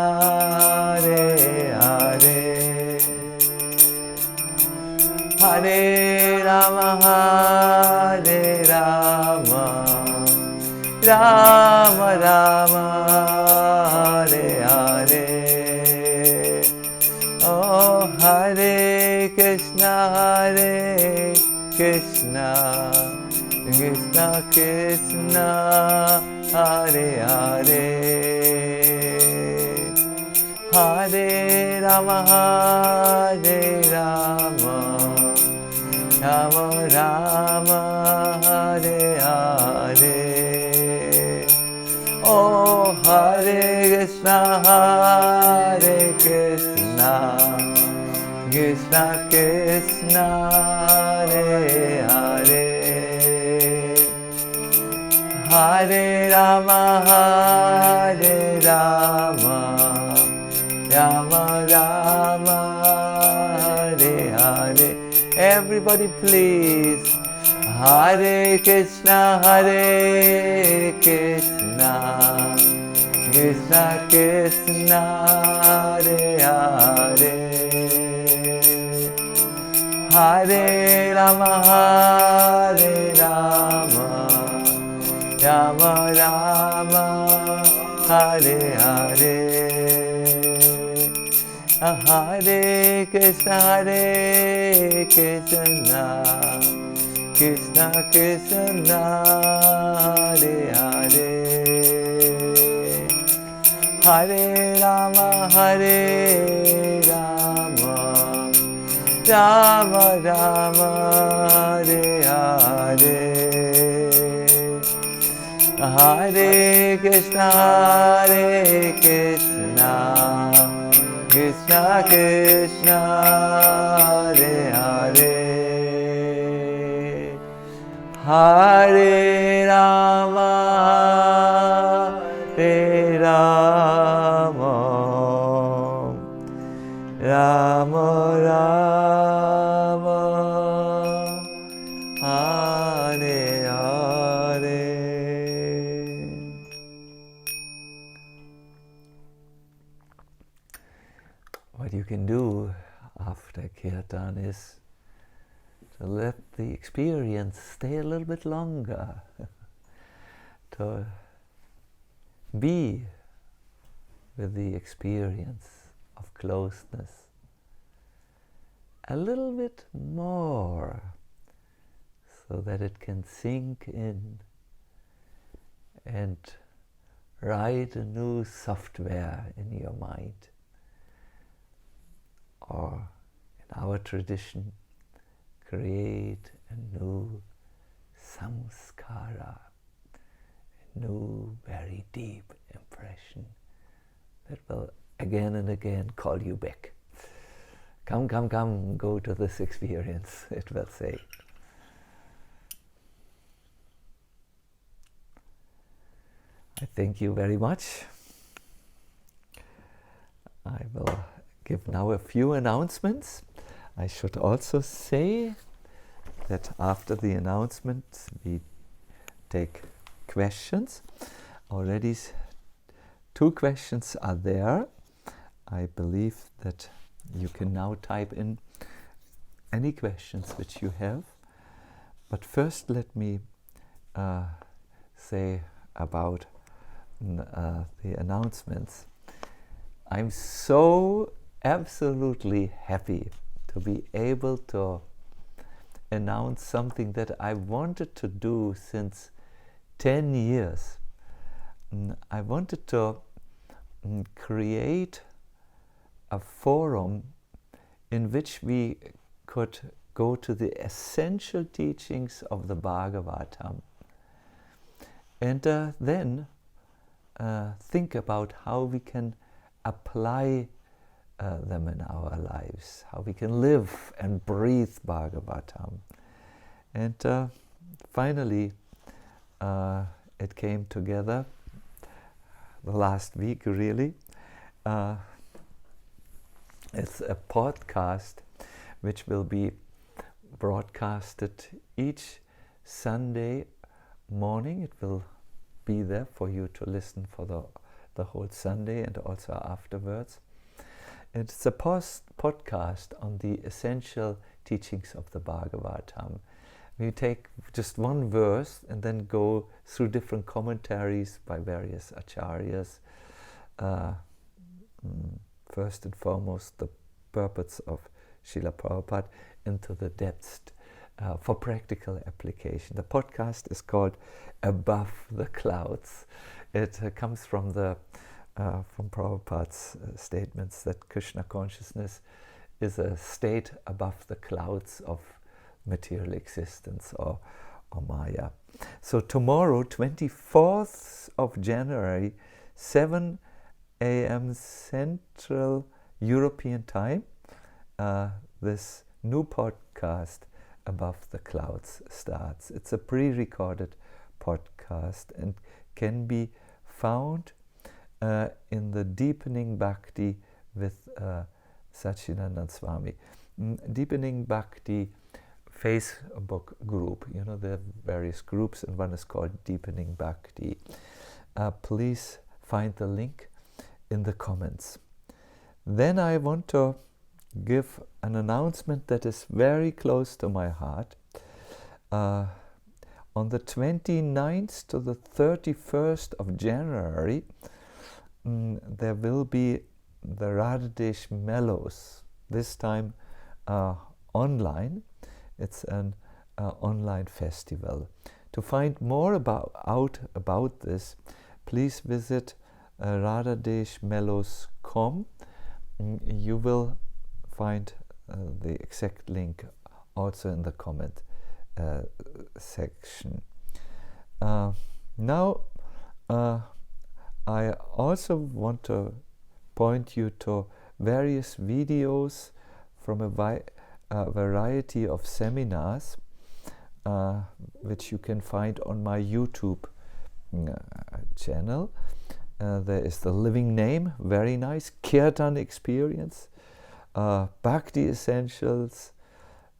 Hare Hare, Hare Rama, Hare Rama, Rama Rama, Hare Hare. Oh, Hare Krishna, Krishna Krishna, Hare Hare. Hare Rama, Hare Rama, Rama Rama, Hare Hare. Oh, Hare Krishna, Krishna Krishna, Hare Hare. Hare Rama, Hare Rama, Rama Rama, Hare Hare. Everybody please. Hare Krishna, Krishna Krishna, Hare Hare. Hare Rama, Hare Rama, Rama Rama, Hare Hare. Hare Krishna, Krishna Krishna, Hare Hare. Hare Rama, Hare Rama, Rama Rama, Hare Hare. Hare Krishna, Krishna Krishna, Hare Hare. Hare Rama, Hare Rama, Rama Rama, Hare Hare. What you can do after kirtan is to let the experience stay a little bit longer, to be with the experience of closeness a little bit more, so that it can sink in and write a new software in your mind. Or in our tradition, create a new samskara, a new very deep impression that will again and again call you back. Come, come, come, go to this experience, it will say. I thank you very much. I will give now a few announcements. I should also say that after the announcements we take questions. Already 2 questions are there. I believe that you can now type in any questions which you have. But first let me say about the announcements. I'm so absolutely happy to be able to announce something that I wanted to do since 10 years. I wanted to create a forum in which we could go to the essential teachings of the Bhagavatam and then think about how we can apply them in our lives, how we can live and breathe Bhagavatam. And finally, it came together the last week, really. It's a podcast which will be broadcasted each Sunday morning. It will be there for you to listen for the whole Sunday and also afterwards. It's a podcast on the essential teachings of the Bhagavatam. We take just one verse and then go through different commentaries by various acharyas. First and foremost, the purports of Srila Prabhupada into the depths for practical application. The podcast is called Above the Clouds. It comes from from Prabhupada's statements that Krishna consciousness is a state above the clouds of material existence or Maya. So tomorrow, 24th of January, 7 a.m. Central European Time, this new podcast Above the Clouds starts. It's a pre-recorded podcast and can be found in the Deepening Bhakti with Sacinandana Swami. Deepening Bhakti Facebook group. You know, there are various groups and one is called Deepening Bhakti. Please find the link in the comments. Then I want to give an announcement that is very close to my heart. On the 29th to the 31st of January, there will be the Radhadesh Mellows, this time online. It's an online festival. To find more about this, please visit radhadeshmellows.com. You will find the exact link also in the comment section. Now I also want to point you to various videos from a variety of seminars which you can find on my YouTube channel. There is the Living Name, very nice, Kirtan experience, Bhakti Essentials,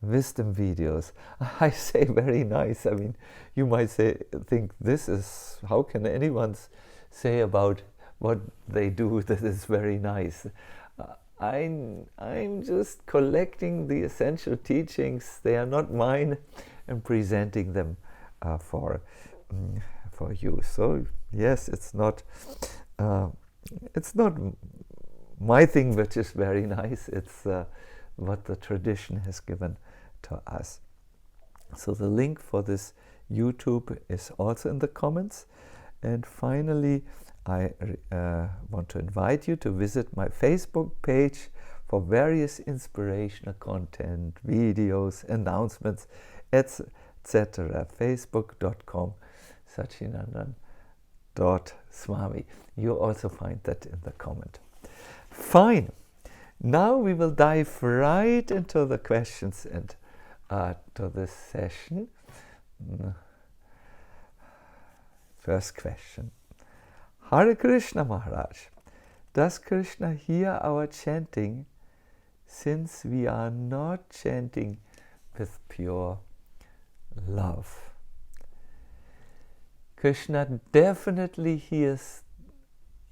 wisdom videos. I say very nice. I mean, you might think this is, how can anyone say about what they do that is very nice? I'm just collecting the essential teachings. They are not mine, and presenting them for you. So yes, it's not my thing, which is very nice. It's what the tradition has given to us. So the link for this YouTube is also in the comments. And finally, I want to invite you to visit my Facebook page for various inspirational content, videos, announcements, etc. facebook.com/Sacinandana.Swami. You also find that in the comment. Fine. Now we will dive right into the questions and to this session. First question. Hare Krishna Maharaj, does Krishna hear our chanting since we are not chanting with pure love? Krishna definitely hears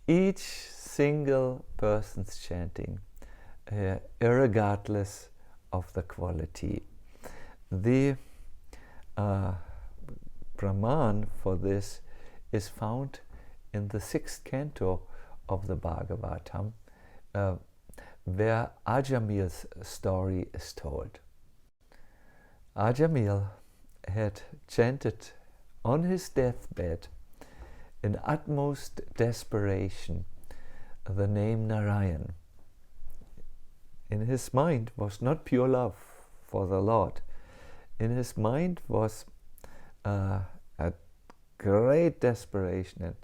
each single person's chanting, irregardless of the quality. The Praman for this is found in the 6th canto of the Bhagavatam, where Ajamil's story is told. Ajamil had chanted on his deathbed in utmost desperation the name Narayan. In his mind was not pure love for the Lord. In his mind was a great desperation, and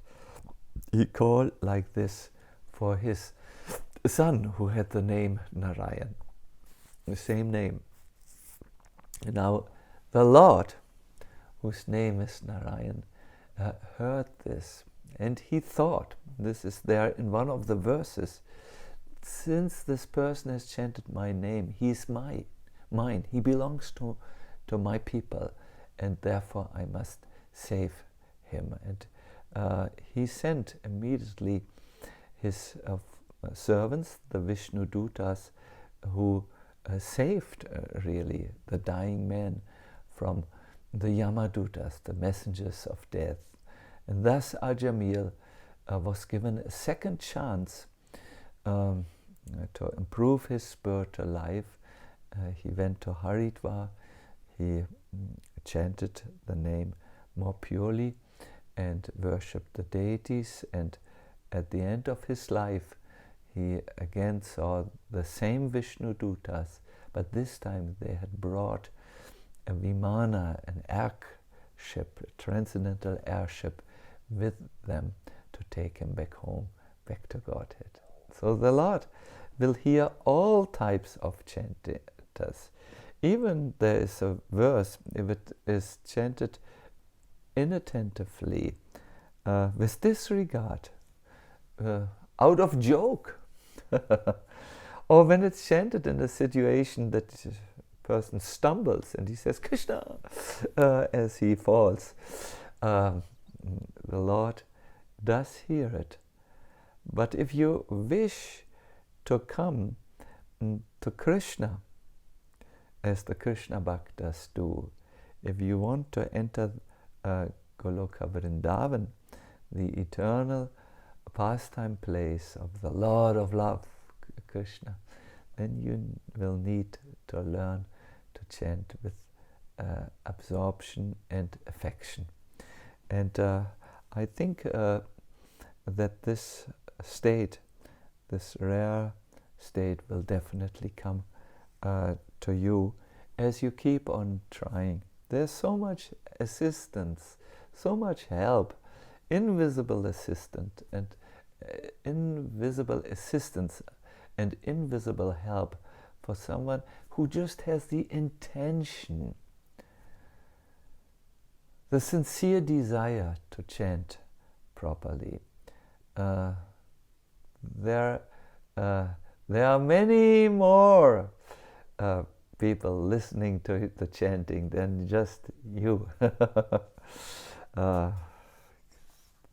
he called like this for his son who had the name Narayan, the same name. Now the Lord, whose name is Narayan, heard this, and he thought, this is there in one of the verses, since this person has chanted my name, he is mine, he belongs to my people, and therefore I must save him. And he sent immediately his servants, the Vishnu Dutas, who saved really the dying man from the Yamadutas, the messengers of death. And thus Ajamil was given a second chance to improve his spiritual life. He went to Haridwar, he chanted the name more purely and worshipped the deities, and at the end of his life he again saw the same Vishnu Dutas, but this time they had brought a Vimana, an airship, a transcendental airship, with them to take him back home, back to Godhead. So the Lord will hear all types of chanters. Even there is a verse, if it is chanted inattentively, with disregard, out of joke, or when it's chanted in a situation that a person stumbles and he says Krishna as he falls, the Lord does hear it. But if you wish to come to Krishna, as the Krishna Bhaktas do, if you want to enter Goloka Vrindavan, the eternal pastime place of the Lord of Love, Krishna, then you will need to learn to chant with absorption and affection. And I think that this state, this rare state, will definitely come to you as you keep on trying. There's so much assistance, so much help, invisible assistance and invisible assistance and invisible help for someone who just has the intention, the sincere desire to chant properly. There are many more people listening to the chanting than just you.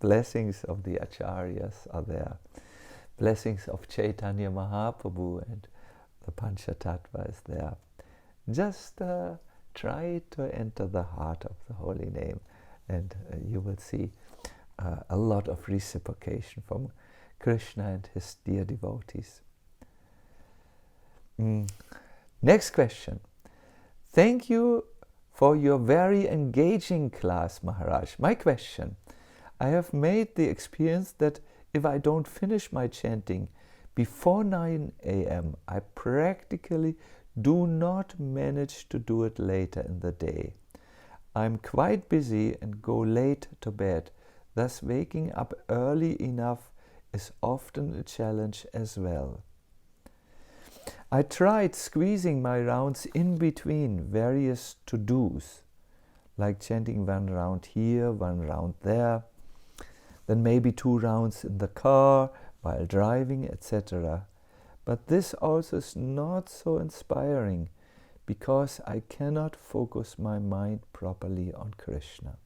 Blessings of the Acharyas are there. Blessings of Chaitanya Mahaprabhu and the Panchatattva is there. Just try to enter the heart of the holy name, and you will see a lot of reciprocation from Krishna and his dear devotees. Next question. Thank you for your very engaging class, Maharaj. My question. I have made the experience that if I don't finish my chanting before 9 a.m., I practically do not manage to do it later in the day. I'm quite busy and go late to bed, thus waking up early enough is often a challenge as well. I tried squeezing my rounds in between various to-dos, like chanting one round here, one round there, then maybe 2 rounds in the car while driving, etc. But this also is not so inspiring because I cannot focus my mind properly on Krishna.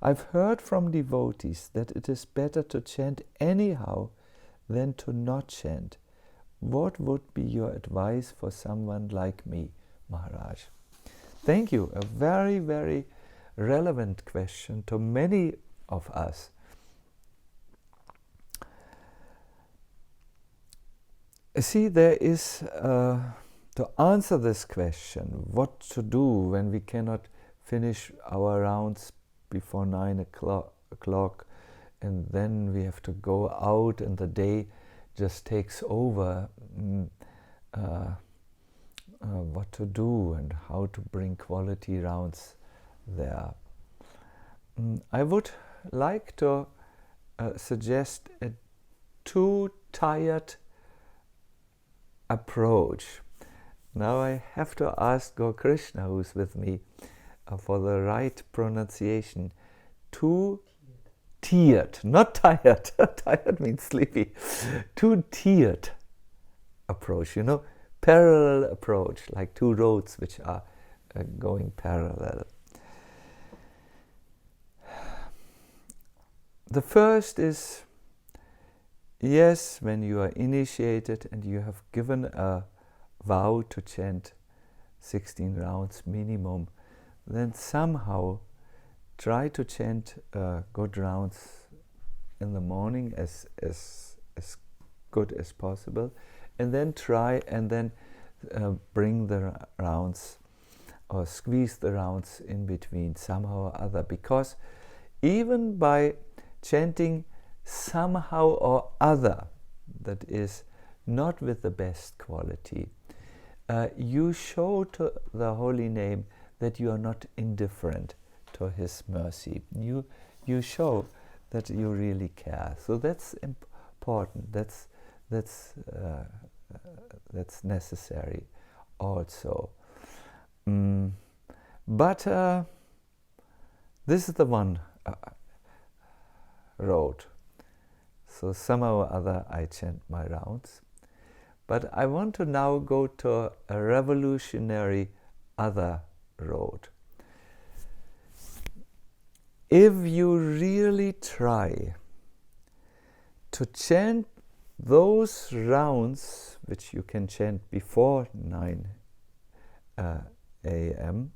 I've heard from devotees that it is better to chant anyhow than to not chant. What would be your advice for someone like me, Maharaj? Thank you. A very, very relevant question to many of us. See, there is, to answer this question, what to do when we cannot finish our rounds before 9 o'clock and then we have to go out and the day just takes over, what to do and how to bring quality rounds there. I would like to suggest a too tired approach. Now I have to ask Krishna, who's with me, for the right pronunciation. Too tiered, not tired. Tired means sleepy. Too tiered approach, parallel approach, like 2 roads which are going parallel. The first is yes, when you are initiated and you have given a vow to chant 16 rounds minimum, then somehow try to chant good rounds in the morning as good as possible, and then try and then bring the rounds or squeeze the rounds in between somehow or other, because even by chanting somehow or other, that is not with the best quality, you show to the holy name that you are not indifferent to his mercy. You show that you really care. So that's important. That's necessary also. But this is the one road. So somehow or other I chant my rounds. But I want to now go to a revolutionary other road. If you really try to chant those rounds which you can chant before 9 a.m.,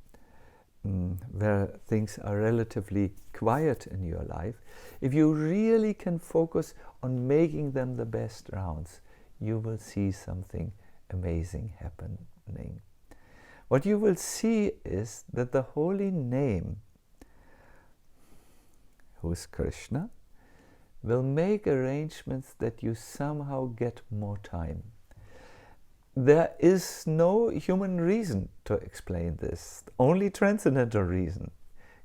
where things are relatively quiet in your life, if you really can focus on making them the best rounds, you will see something amazing happening. What you will see is that the holy name, who is Krishna, will make arrangements that you somehow get more time. There is no human reason to explain this, only transcendental reason.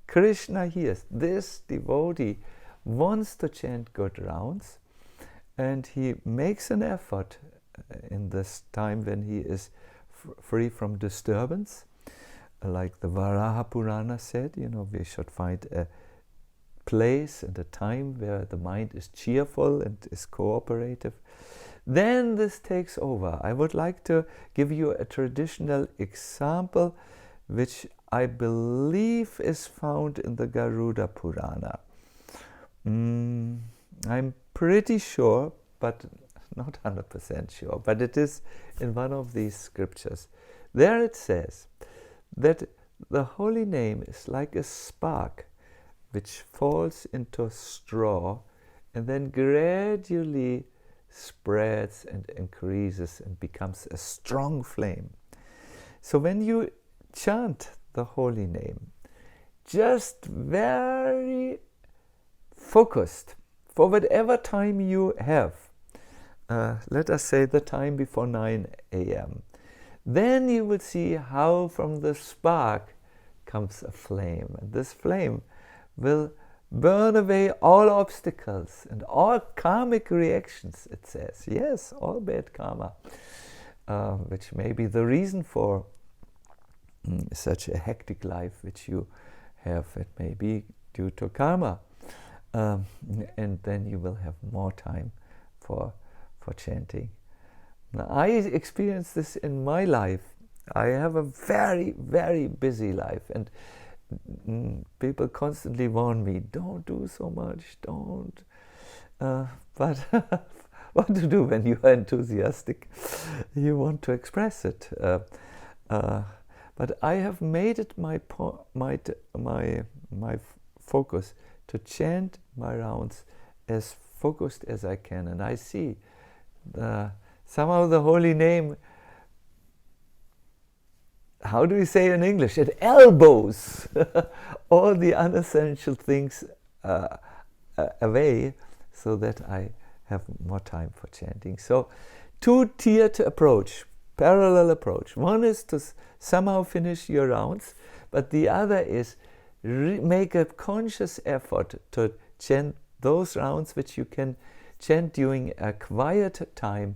Krishna hears this devotee wants to chant good rounds, and he makes an effort in this time when he is free from disturbance. Like the Varaha Purana said, we should find a place and a time where the mind is cheerful and is cooperative. Then this takes over. I would like to give you a traditional example which I believe is found in the Garuda Purana. I'm pretty sure, but not 100% sure, but it is in one of these scriptures. There it says that the holy name is like a spark which falls into straw and then gradually spreads and increases and becomes a strong flame. So when you chant the holy name, just very focused for whatever time you have, let us say the time before 9 a.m., then you will see how from the spark comes a flame, and this flame will burn away all obstacles and all karmic reactions, it says. Yes, all bad karma, which may be the reason for such a hectic life which you have. It may be due to karma. And then you will have more time for chanting. Now, I experienced this in my life. I have a very, very busy life, and people constantly warn me, don't do so much, don't. But what to do when you are enthusiastic? You want to express it. But I have made it my focus to chant my rounds as focused as I can, and I see somehow the holy name, how do we say in English? It elbows all the unessential things away, so that I have more time for chanting. So, two-tiered approach, parallel approach. One is to somehow finish your rounds, but the other is make a conscious effort to chant those rounds which you can chant during a quiet time,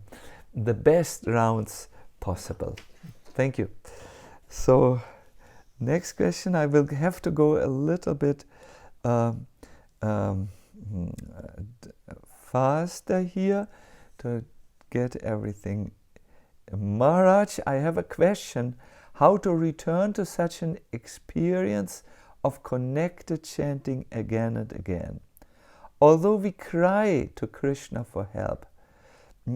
the best rounds possible. Thank you. So, next question, I will have to go a little bit faster here to get everything. Maharaj, I have a question. How to return to such an experience of connected chanting again and again? Although we cry to Krishna for help,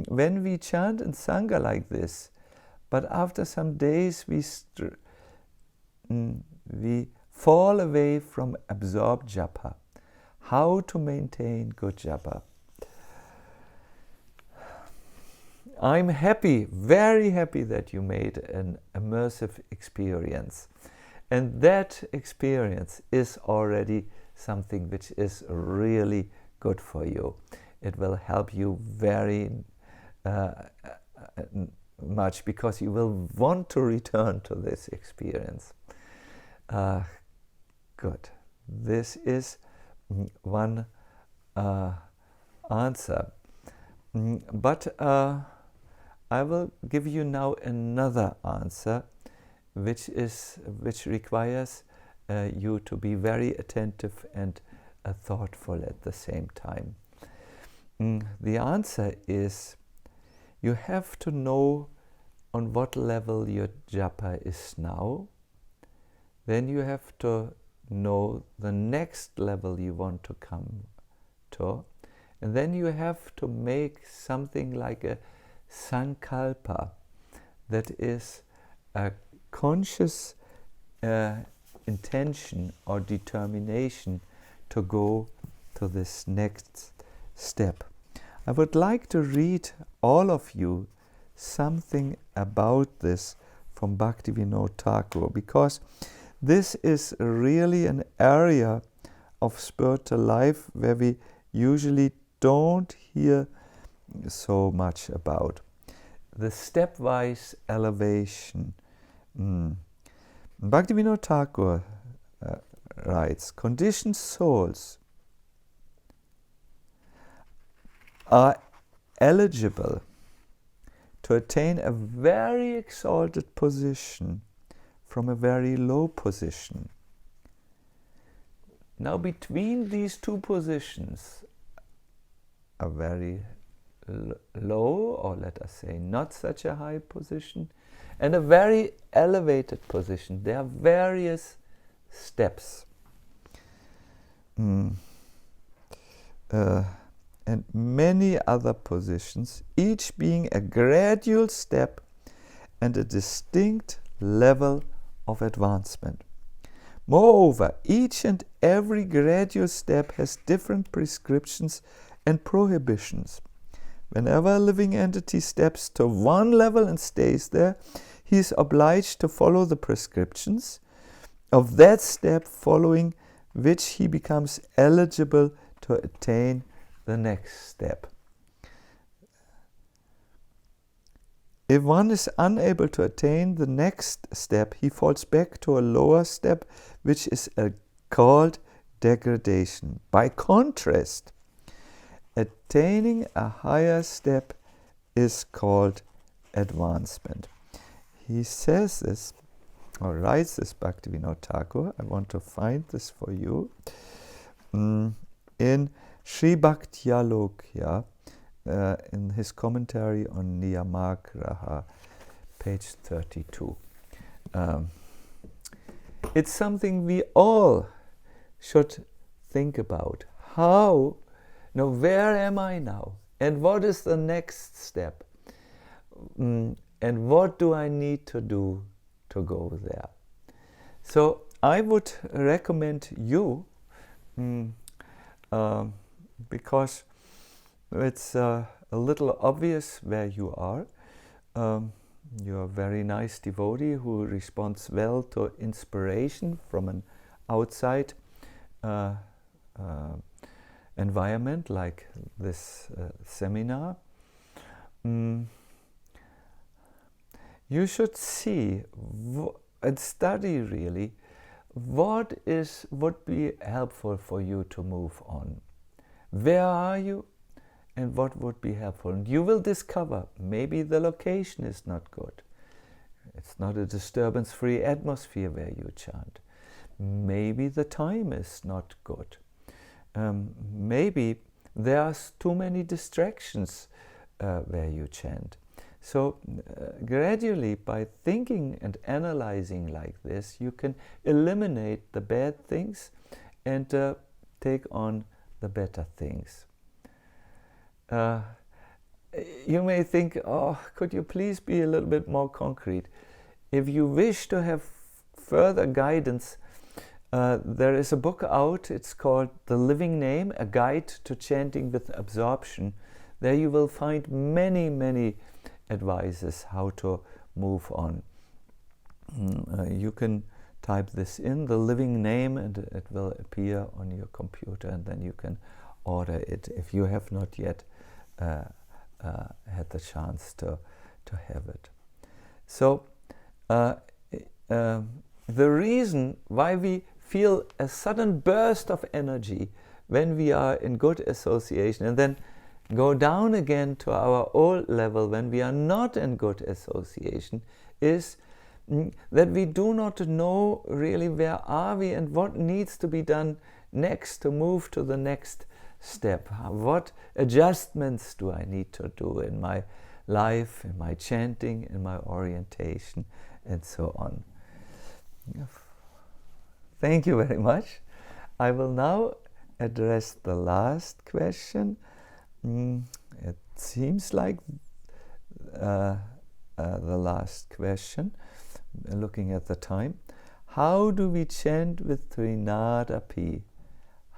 when we chant in Sangha like this, but after some days we fall away from absorbed japa. How to maintain good japa? I'm happy, very happy that you made an immersive experience. And that experience is already something which is really good for you. It will help you very much because you will want to return to this experience. Good. This is one answer. But I will give you now another answer, which requires you to be very attentive and thoughtful at the same time. The answer is, you have to know on what level your japa is now. Then you have to know the next level you want to come to. And then you have to make something like a sankalpa, that is a conscious intention or determination to go to this next step. I would like to read all of you something about this from Bhaktivinoda Thakur, because this is really an area of spiritual life where we usually don't hear so much about. The stepwise elevation. Bhaktivinoda Thakur writes, conditioned souls are eligible to attain a very exalted position from a very low position. Now between these two positions, a very low, or let us say not such a high position, and a very elevated position, there are various steps. And many other positions, each being a gradual step and a distinct level of advancement. Moreover, each and every gradual step has different prescriptions and prohibitions. Whenever a living entity steps to one level and stays there, he is obliged to follow the prescriptions of that step, following which he becomes eligible to attain the next step. If one is unable to attain the next step, he falls back to a lower step, which is called degradation. By contrast, attaining a higher step is called advancement. He says this, or writes this, Bhaktivinoda Thakur. I want to find this for you. In Sri Bhaktyalokya, in his commentary on Niyamagraha, page 32. It's something we all should think about. How? Now, where am I now? And what is the next step? And what do I need to do to go there? So I would recommend you, because it's a little obvious where you are. You're a very nice devotee who responds well to inspiration from an outside environment like this seminar. You should see and study really what would be helpful for you to move on. Where are you and what would be helpful? And you will discover maybe the location is not good. It's not a disturbance-free atmosphere where you chant. Maybe the time is not good. Maybe there are too many distractions where you chant. So gradually, by thinking and analyzing like this, you can eliminate the bad things and take on the better things. you may think, oh, could you please be a little bit more concrete? If you wish to have further guidance, there is a book out, it's called The Living Name, A Guide to Chanting with Absorption. There you will find many, many advices how to move on. You can type this in, The Living Name, and it will appear on your computer, and then you can order it if you have not yet had the chance to have it. So the reason why we feel a sudden burst of energy when we are in good association and then go down again to our old level when we are not in good association is that we do not know really where are we and what needs to be done next to move to the next step. What adjustments do I need to do in my life, in my chanting, in my orientation, and so on. Thank you very much. I will now address the last question. It seems like the last question, looking at the time. How do we chant with Trinadapi?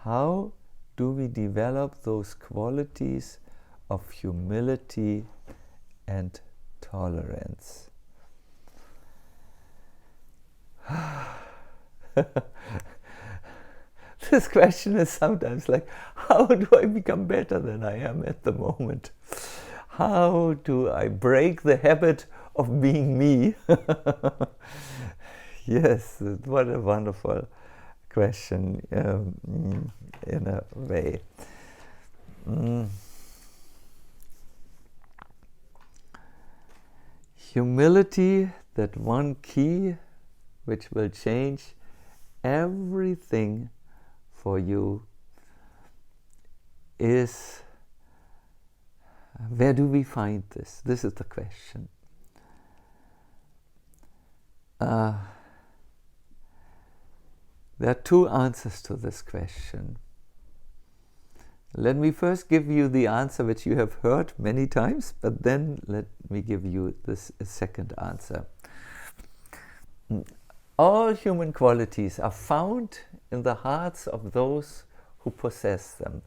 How do we develop those qualities of humility and tolerance? This question is sometimes like, how do I become better than I am at the moment? How do I break the habit of being me? Yes, what a wonderful question in a way. Humility, that one key which will change everything for you, is, where do we find this? This is the question. There are two answers to this question. Let me first give you the answer which you have heard many times, but then let me give you this second answer. All human qualities are found in the hearts of those who possess them.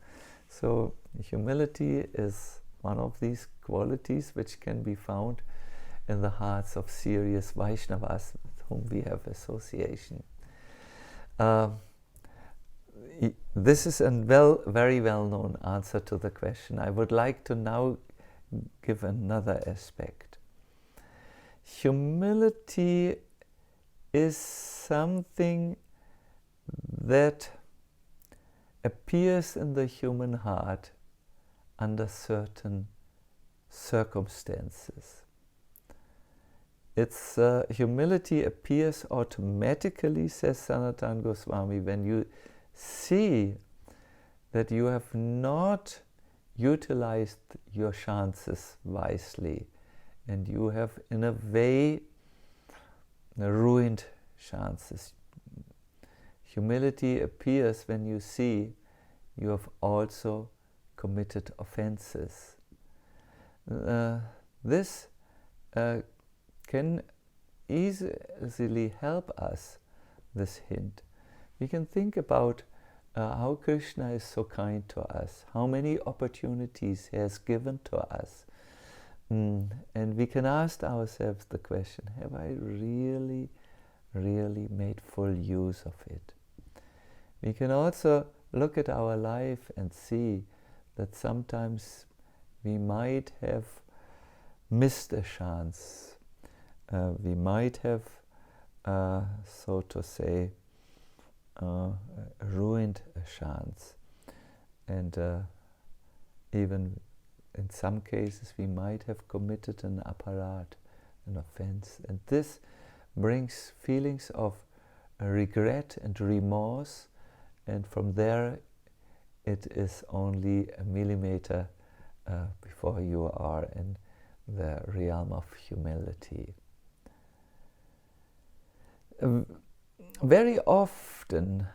So humility is one of these qualities which can be found in the hearts of serious Vaishnavas with whom we have association. This is a very well-known answer to the question. I would like to now give another aspect. Humility is something that appears in the human heart under certain circumstances. Its humility appears automatically, says Sacinandana Swami, when you see that you have not utilized your chances wisely and you have in a way ruined chances. Humility appears when you see you have also committed offenses. This can easily help us, this hint. We can think about how Krishna is so kind to us, how many opportunities he has given to us. And we can ask ourselves the question, have I really made full use of it? We can also look at our life and see that sometimes we might have missed a chance. We might have, so to say, ruined a chance. And even in some cases we might have committed an aparadh, an offense. And this brings feelings of regret and remorse, and from there it is only a millimeter before you are in the realm of humility. Very often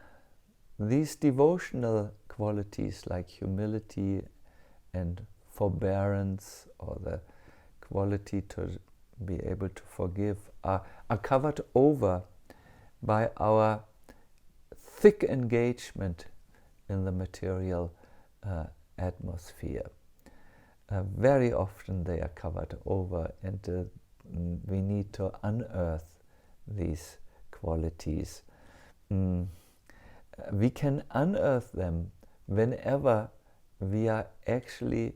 these devotional qualities like humility and forbearance or the quality to be able to forgive are covered over by our thick engagement in the material atmosphere. Very often they are covered over, and we need to unearth these qualities. We can unearth them whenever we are actually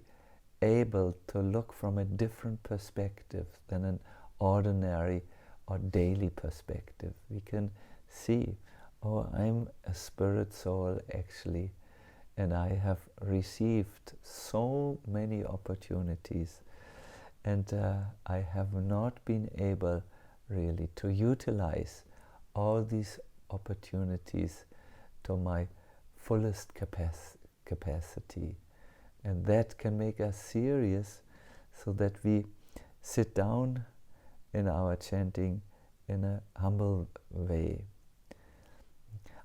able to look from a different perspective than an ordinary or daily perspective. We can see, oh, I'm a spirit soul actually, and I have received so many opportunities, and I have not been able really to utilize all these opportunities to my fullest capacity. And that can make us serious, so that we sit down in our chanting in a humble way.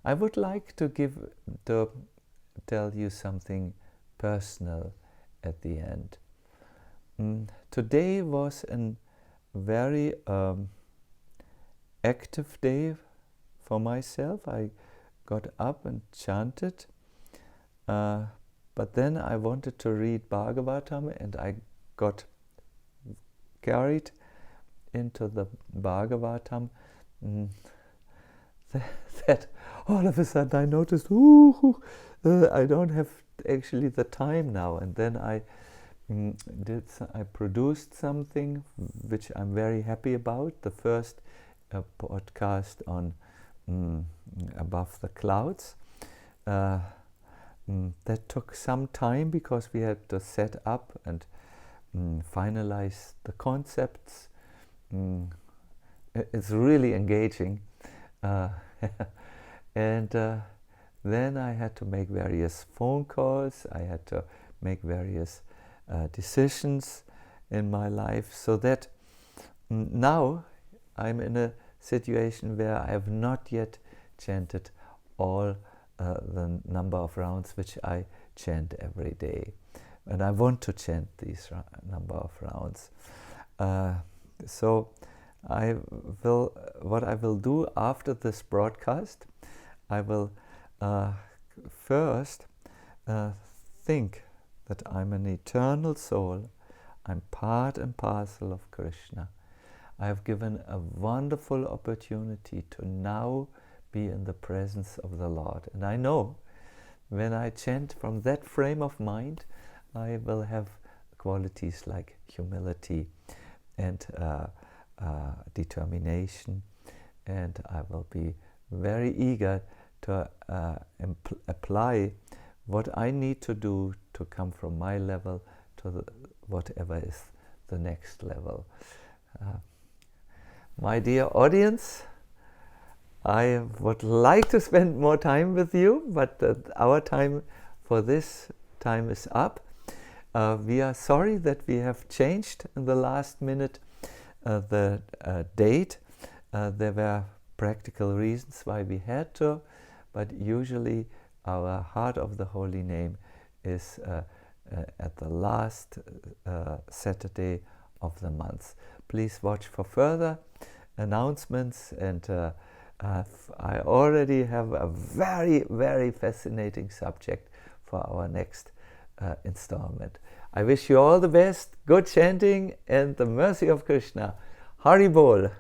I would like to tell you something personal at the end. Today was a very active day for myself. I got up and chanted, but then I wanted to read Bhagavatam, and I got carried into the Bhagavatam. That all of a sudden I noticed, I don't have actually the time now. And then I produced something which I'm very happy about. The first podcast on Above the Clouds. That took some time because we had to set up and finalize the concepts. It's really engaging. And then I had to make various phone calls. I had to make various decisions in my life, so that now I'm in a situation where I have not yet chanted all the number of rounds which I chant every day, and I want to chant these number of rounds. So what I will do after this broadcast, I will first think that I'm an eternal soul. I'm part and parcel of Krishna. I have given a wonderful opportunity to now be in the presence of the Lord. And I know when I chant from that frame of mind, I will have qualities like humility and determination, and I will be very eager to apply what I need to do to come from my level to whatever is the next level. My dear audience, I would like to spend more time with you, but our time for this time is up. We are sorry that we have changed in the last minute the date. There were practical reasons why we had to, but usually our Heart of the Holy Name is at the last Saturday of the month. Please watch for further announcements, and I already have a very, very fascinating subject for our next installment. I wish you all the best, good chanting, and the mercy of Krishna. Hari Bol.